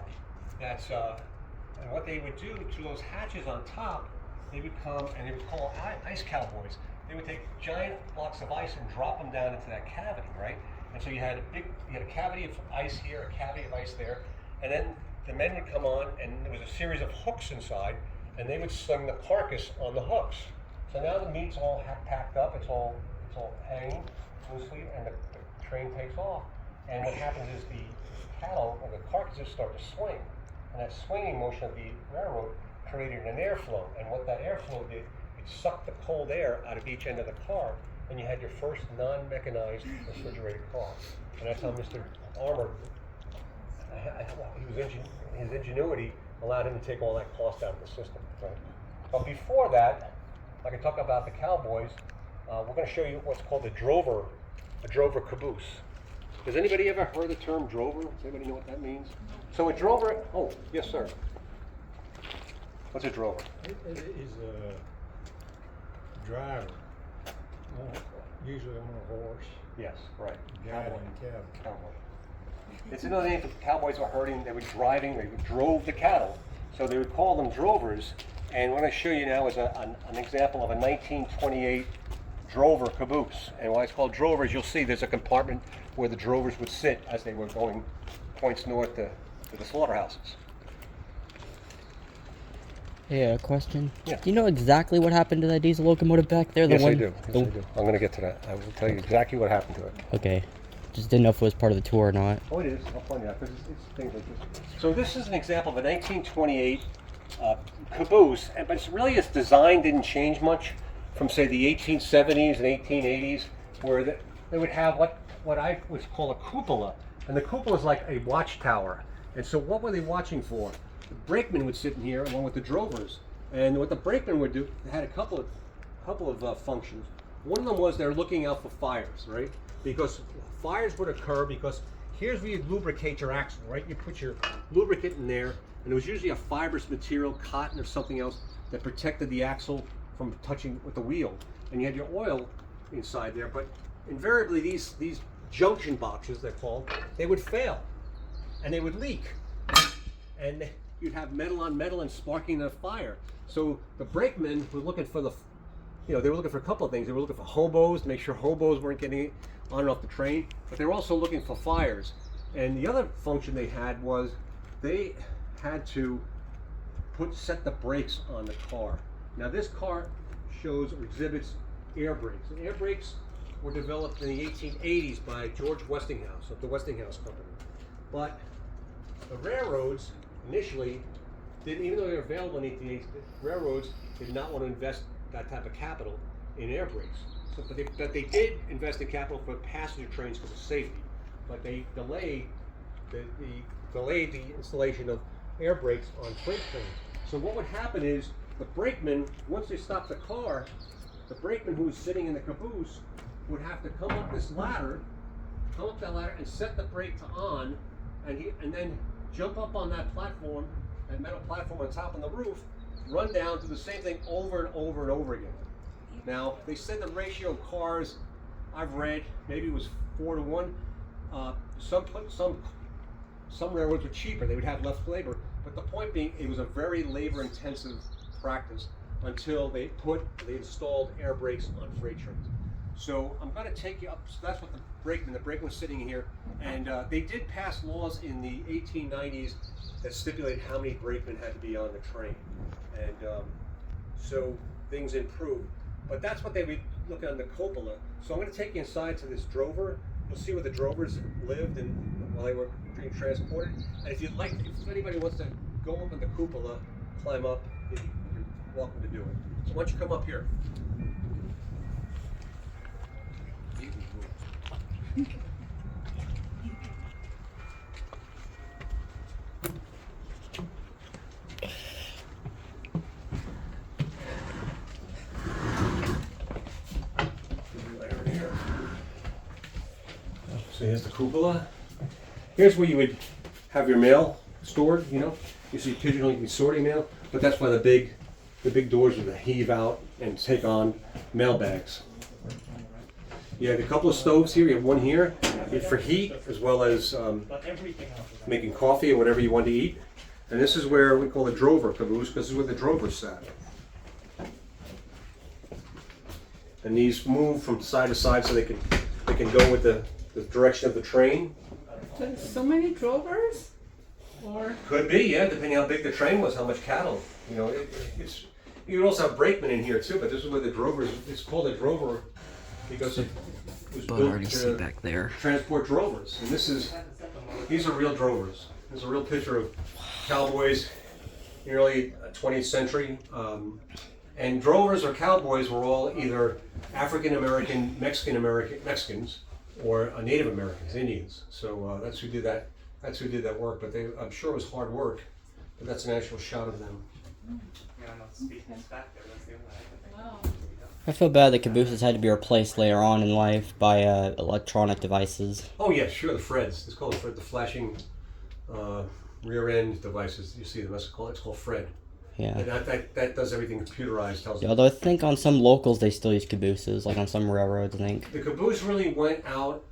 That's and what they would do to those hatches on top, they would come and they would call ice cowboys. They would take giant blocks of ice and drop them down into that cavity, right? And so you had a cavity of ice here, a cavity of ice there, and then the men would come on, and there was a series of hooks inside, and they would sling the carcass on the hooks. So now the meat's all packed up, it's all hanging loosely, and the train takes off. And what happens is the cattle or the carcasses start to swing, and that swinging motion of the railroad created an airflow. And what that airflow did, it sucked the cold air out of each end of the car, and you had your first non-mechanized refrigerated car. And that's how Mr. Armour, his ingenuity allowed him to take all that cost out of the system. Right? But before that, I can talk about the cowboys. We're going to show you what's called a drover caboose. Has anybody ever heard the term drover? Does anybody know what that means? So a drover, oh, yes sir. What's a drover? It is a driver, usually on a horse, Yes, right. guiding cattle. Cowboy. It's another name for cowboys were herding, they were driving, they drove the cattle. So they would call them drovers. And what I'm going to show you now is an example of a 1928 drover caboose. And why it's called drovers, you'll see there's a compartment where the drovers would sit as they were going points north to the slaughterhouses. Yeah, a question. Yeah. Do you know exactly what happened to that diesel locomotive back there? Yes, I do. Yes, I do. I'm going to get to that. I will tell you exactly what happened to it. Okay. Just didn't know if it was part of the tour or not. Oh, it is. I'll find out because it's things like this. So this is an example of a 1928 caboose, but its design didn't change much from say the 1870s and 1880s, where they would have what I would call a cupola, and the cupola is like a watchtower. And so what were they watching for? The brakemen would sit in here along with the drovers, and what the brakemen would do, they had a couple of functions. One of them was they're looking out for fires, right? Because fires would occur because here's where you lubricate your axle, right? You put your lubricant in there, and it was usually a fibrous material, cotton or something else, that protected the axle from touching with the wheel. And you had your oil inside there, but invariably these junction boxes, they're called, they would fail and they would leak. And you'd have metal on metal and sparking a fire. So the brakemen were looking for they were looking for a couple of things. They were looking for hobos to make sure hobos weren't getting on and off the train, but they were also looking for fires. And the other function they had was they had to set the brakes on the car. Now this car shows or exhibits air brakes. And air brakes were developed in the 1880s by George Westinghouse of the Westinghouse Company. But the railroads initially didn't, even though they were available in the 1880s, railroads did not want to invest that type of capital in air brakes. So, but they did invest in capital for passenger trains because of safety. But they delayed the installation of air brakes on freight trains. So what would happen is the brakeman, once they stopped the car, the brakeman who was sitting in the caboose would have to come up that ladder and set the brake to on, and then jump up on that platform, that metal platform on top of the roof, run down, do the same thing over and over and over again. Now, they said the ratio of cars, I've read, maybe it was 4 to 1. Some railroads were cheaper, they would have less labor, but the point being, it was a very labor-intensive practice until they installed air brakes on freight trains. So I'm going to take you up. So that's what the brakeman was sitting here, and they did pass laws in the 1890s that stipulated how many brakemen had to be on the train, and so things improved. But that's what they would look at on the cupola. So I'm going to take you inside to this drover. You'll see where the drovers lived and while they were being transported. And if anybody wants to go up in the cupola, climb up, you're welcome to do it. So why don't you come up here? So here's the cupola. Here's where you would have your mail stored, You see pigeonhole, you can sort your mail, but that's why the big doors would heave out and take on mail bags. You had a couple of stoves here. You have one here for heat as well as making coffee or whatever you want to eat. And this is where we call the drover caboose, because this is where the drovers sat. And these move from side to side so they can go with the direction of the train. So many drovers? Or Could be, yeah, depending how big the train was, how much cattle. It's you would also have brakemen in here too, but this is where the drovers. It's called a drover because it was built to transport drovers. And these are real drovers. There's a real picture of cowboys in the early 20th century. And drovers or cowboys were all either African American, Mexicans, or Native Americans, Indians. So that's who did that. That's who did that work. But I'm sure it was hard work. But that's an actual shot of them. wow. I feel bad that cabooses had to be replaced later on in life by electronic devices. Oh yeah, sure. The Freds. It's called the flashing rear end devices. You see them. It's called Fred. Yeah. And that does everything computerized. Tells Yeah, although I think on some locals they still use cabooses, like on some railroads, I think. The caboose really went out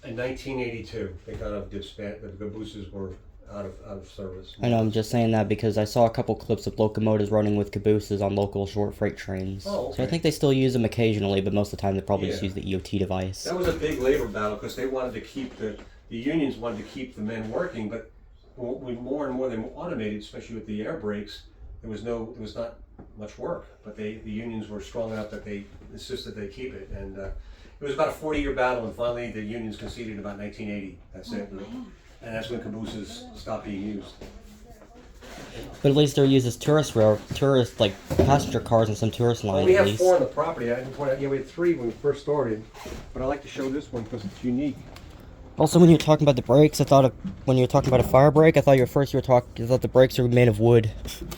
in 1982. They kind of disbanded. The cabooses were out of service. I know, I'm just saying that because I saw a couple clips of locomotives running with cabooses on local short freight trains. Oh, okay. So I think they still use them occasionally, but most of the time they probably just Yeah. use the EOT device. That was a big labor battle because they wanted to keep the unions wanted to keep the men working, but when more and more they automated, especially with the air brakes, there was not much work. But the unions were strong enough that they insisted they keep it, and it was about a 40-year battle, and finally the unions conceded about 1980. That's it, and that's when cabooses stopped being used. But at least they're used as tourist like passenger cars and some tourist lines. Well, we at have least. 4 on the property. I didn't point out. Yeah, we had 3 when we first started, but I like to show this one because it's unique. Also, when you were talking about the brakes, when you were talking about a fire brake, I thought you thought the brakes were made of wood.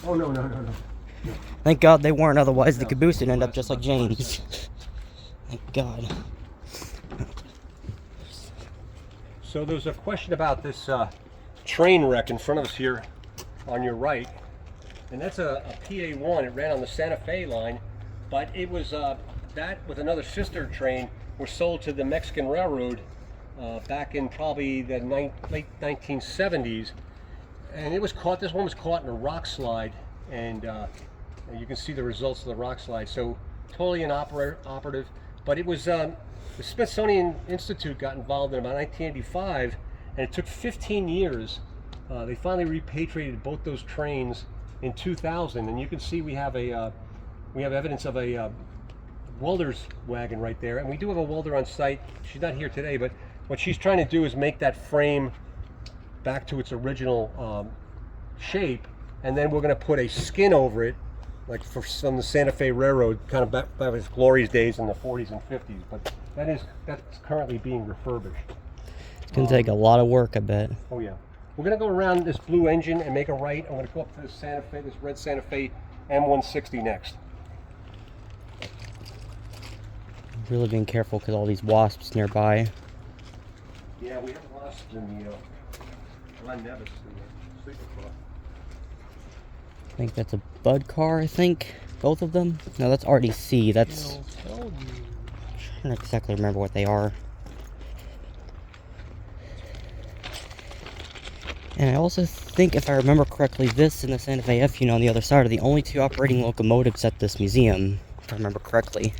Oh no. Thank God they weren't, otherwise the caboose would end up just like James. Thank God. So there's a question about this train wreck in front of us here on your right, and that's a PA1. It ran on the Santa Fe line, but it was that with another sister train were sold to the Mexican Railroad back in probably the late 1970s, and it was caught. This one was caught in a rock slide, and you can see the results of the rock slide. So totally inoperative, but it was the Smithsonian Institute got involved in about 1985, and it took 15 years. They finally repatriated both those trains in 2000, and you can see we have evidence of a welder's wagon right there, and we do have a welder on site. She's not here today, but what she's trying to do is make that frame back to its original shape, and then we're going to put a skin over it, like from the Santa Fe Railroad, kind of back its glory days in the 40s and 50s. But that's currently being refurbished. It's gonna take a lot of work, I bet. Oh yeah. We're going to go around this blue engine and make a right. I'm going to go up to this Santa Fe, this red Santa Fe M160 next. Really being careful because all these wasps nearby. Yeah, we have wasps in the Glen Nevis in the sleeper car. I think that's a Bud car, I think. Both of them? No, that's RDC. That's... Told you. I don't exactly remember what they are. And I also think, if I remember correctly, this and the Santa Fe F unit on the other side are the only two operating locomotives at this museum, if I remember correctly.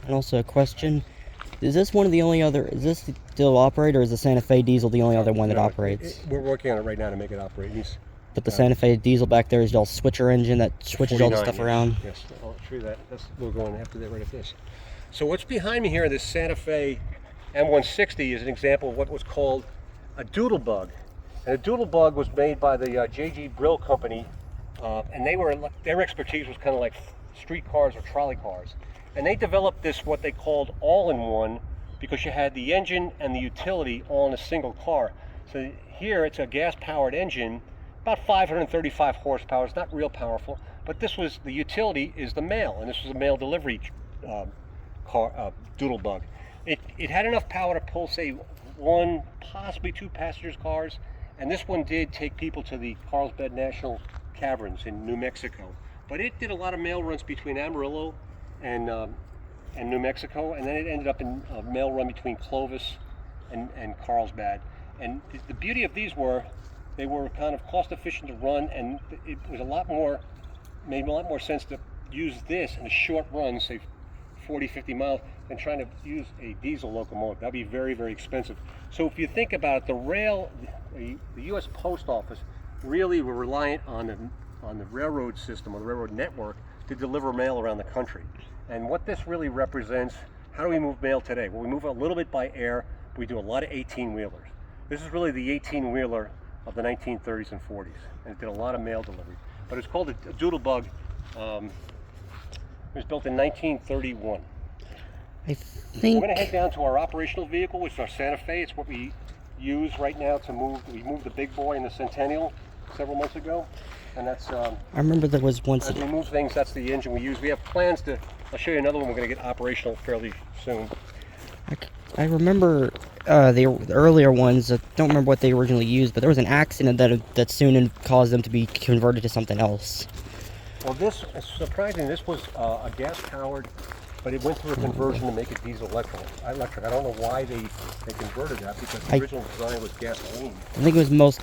And also a question, is this one of the only other, is this still operate, or is the Santa Fe diesel the only other one that No, operates? we're working on it right now to make it operate. But the Santa Fe diesel back there is y'all switcher engine that switches all the 49, stuff yes. around? Yes, I'll show you that. We're going after that right after this. So what's behind me here, this Santa Fe M160, is an example of what was called a doodle bug. And a doodle bug was made by the J.G. Brill Company, and their expertise was kind of like street cars or trolley cars. And they developed this, what they called all-in-one, because you had the engine and the utility all in a single car. So here it's a gas-powered engine, about 535 horsepower. It's not real powerful, but the utility is the mail, and this was a mail delivery doodle bug. It had enough power to pull, say, one, possibly two passengers cars, and this one did take people to the Carlsbad National Caverns in New Mexico. But it did a lot of mail runs between Amarillo and New Mexico, and then it ended up in a mail run between Clovis and Carlsbad. And the beauty of these they were kind of cost efficient to run, and it was made a lot more sense to use this in a short run, say 40, 50 miles, than trying to use a diesel locomotive. That'd be very, very expensive. So if you think about it, the U.S. Post Office really were reliant on the railroad system or the railroad network to deliver mail around the country. And what this really represents, how do we move mail today? Well, we move a little bit by air, but we do a lot of 18-wheelers. This is really the 18-wheeler of the 1930s and 40s, and it did a lot of mail delivery. But it's called a doodle bug. It was built in 1931. I think... We're going to head down to our operational vehicle, which is our Santa Fe. It's what we use right now to move. We moved the big boy in the Centennial several months ago, and that's... I remember there was once... As we move things, that's the engine we use. We have plans to... I'll show you another one we're going to get operational fairly soon. I remember the earlier ones. I don't remember what they originally used, but there was an accident that soon caused them to be converted to something else. Well, this is surprising. This was a gas-powered, but it went through a conversion to make it diesel electric. I don't know why they converted that, because the original design was gasoline. I think it was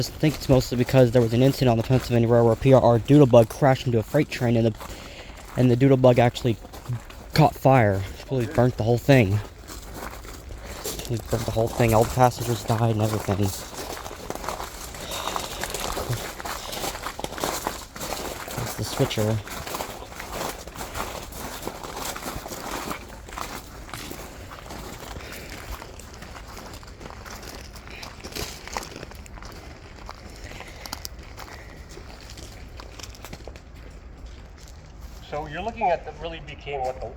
think it's mostly because there was an incident on the Pennsylvania Railroad where PRR Doodlebug crashed into a freight train, and the Doodlebug actually caught fire. Really burnt the whole thing. It burnt the whole thing. All the passengers died and everything. That's the switcher. So you're looking at that really became what the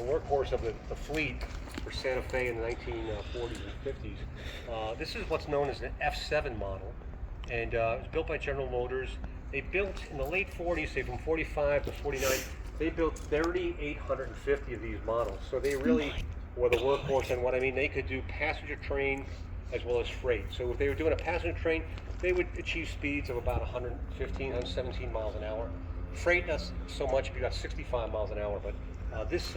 workhorse of the fleet for Santa Fe in the 1940s and 50s. This is what's known as the F7 model, and it was built by General Motors. They built in the late 40s, say from 45 to 49, they built 3,850 of these models. So they really were the workhorse, and what I mean, they could do passenger train as well as freight. So if they were doing a passenger train, they would achieve speeds of about 115, 117 miles an hour. Freight, not so much, if you got 65 miles an hour, but this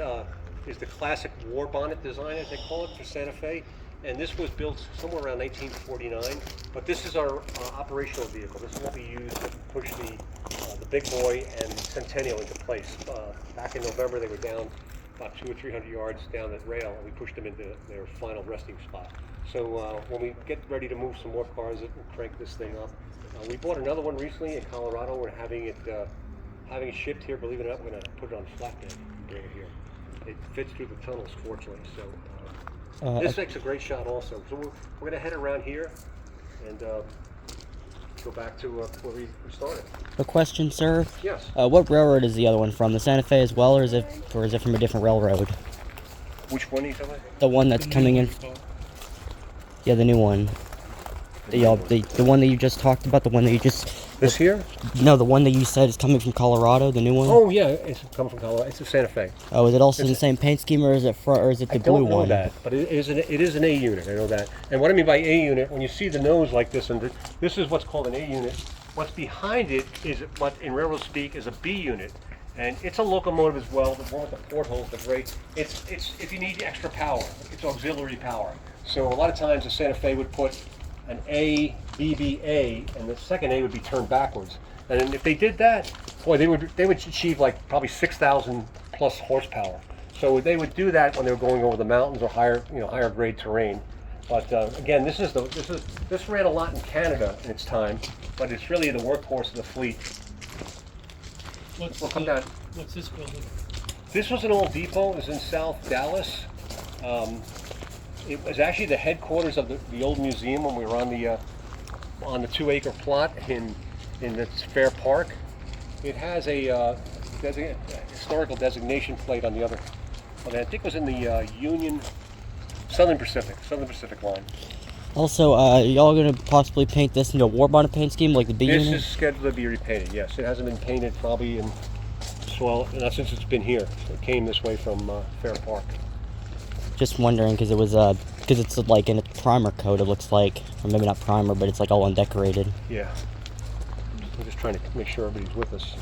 is the classic war bonnet design, as they call it, for Santa Fe. And this was built somewhere around 1949, but this is our operational vehicle. This is what we use to push the Big Boy and Centennial into place. Back in November, they were down about 200 or 300 yards down that rail, and we pushed them into their final resting spot. So when we get ready to move some more cars and crank this thing up, we bought another one recently in Colorado. We're having it shipped here. Believe it or not, we're going to put it on flatbed and bring it here. It fits through the tunnels, fortunately. So. This makes a great shot also. So we're going to head around here and go back to where we started. A question, sir. Yes. What railroad is the other one from? The Santa Fe as well, or is it from a different railroad? Which one are you talking about? The one that's coming in. Yeah, the new one. The one that you just talked about. The one that you just. This here? No, the one that you said is coming from Colorado. The new one. Oh yeah, it's coming from Colorado. It's a Santa Fe. Oh, is it also in the same paint scheme, or is it the blue one? I don't know that, but it is an A unit. I know that. And what I mean by A unit, when you see the nose like this, and this is what's called an A unit. What's behind it is what in railroad speak is a B unit, and it's a locomotive as well. The one with the portholes, the great. It's if you need extra power, it's auxiliary power. So a lot of times the Santa Fe would put an A, BBA, and the second A would be turned backwards. And if they did that, boy, they would achieve like probably 6,000 plus horsepower. So they would do that when they were going over the mountains or higher grade terrain. But again, this ran a lot in Canada in its time, but it's really the workhorse of the fleet. What's this building? This was an old depot. It was in South Dallas. It was actually the headquarters of the old museum when we were on the 2-acre plot in the Fair Park. It has a historical designation plate on the other. I think it was in the Southern Pacific line. Also, y'all gonna possibly paint this into a war bonnet paint scheme like the B unit? This is scheduled to be repainted. Yes, it hasn't been painted probably not since it's been here. It came this way from Fair Park. Just wondering, because it's like in a primer coat, it looks like, or maybe not primer, but it's like all undecorated. Yeah. We're just trying to make sure everybody's with us.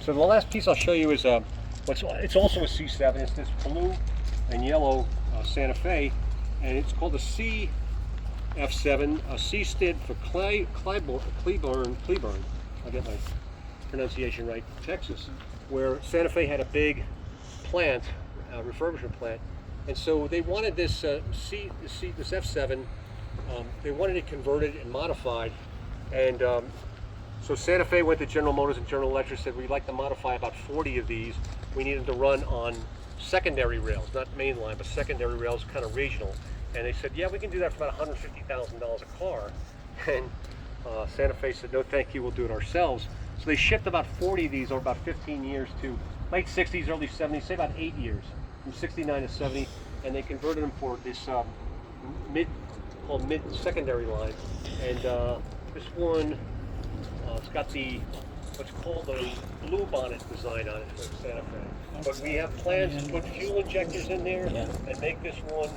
So the last piece I'll show you is it's also a C7. It's this blue and yellow Santa Fe, and it's called the CF7. C stood for Cleburne. I'll get my pronunciation right. Texas, where Santa Fe had a big plant, refurbishment plant, and so they wanted this this F7. They wanted it converted and modified, and so Santa Fe went to General Motors and General Electric, said we'd like to modify about 40 of these. We need them to run on secondary rails, not mainline, but secondary rails, kind of regional. And they said, yeah, we can do that for about $150,000 a car. And Santa Fe said, no, thank you, we'll do it ourselves. So they shipped about 40 of these over about 15 years to late 60s, early 70s, say about 8 years, from 69 to 70, and they converted them for this mid-secondary line. And this one, it's got what's called the blue bonnet design on it for Santa Fe. But we have plans to put fuel injectors in there and make this one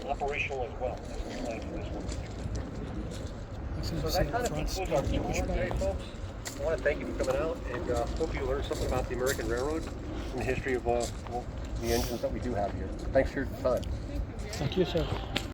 operational as well. That's the plan for this one. So that kind of concludes our tour today, folks. I want to thank you for coming out, and hope you learned something about the American Railroad and the history of the engines that we do have here. Thanks for your time. Thank you, sir.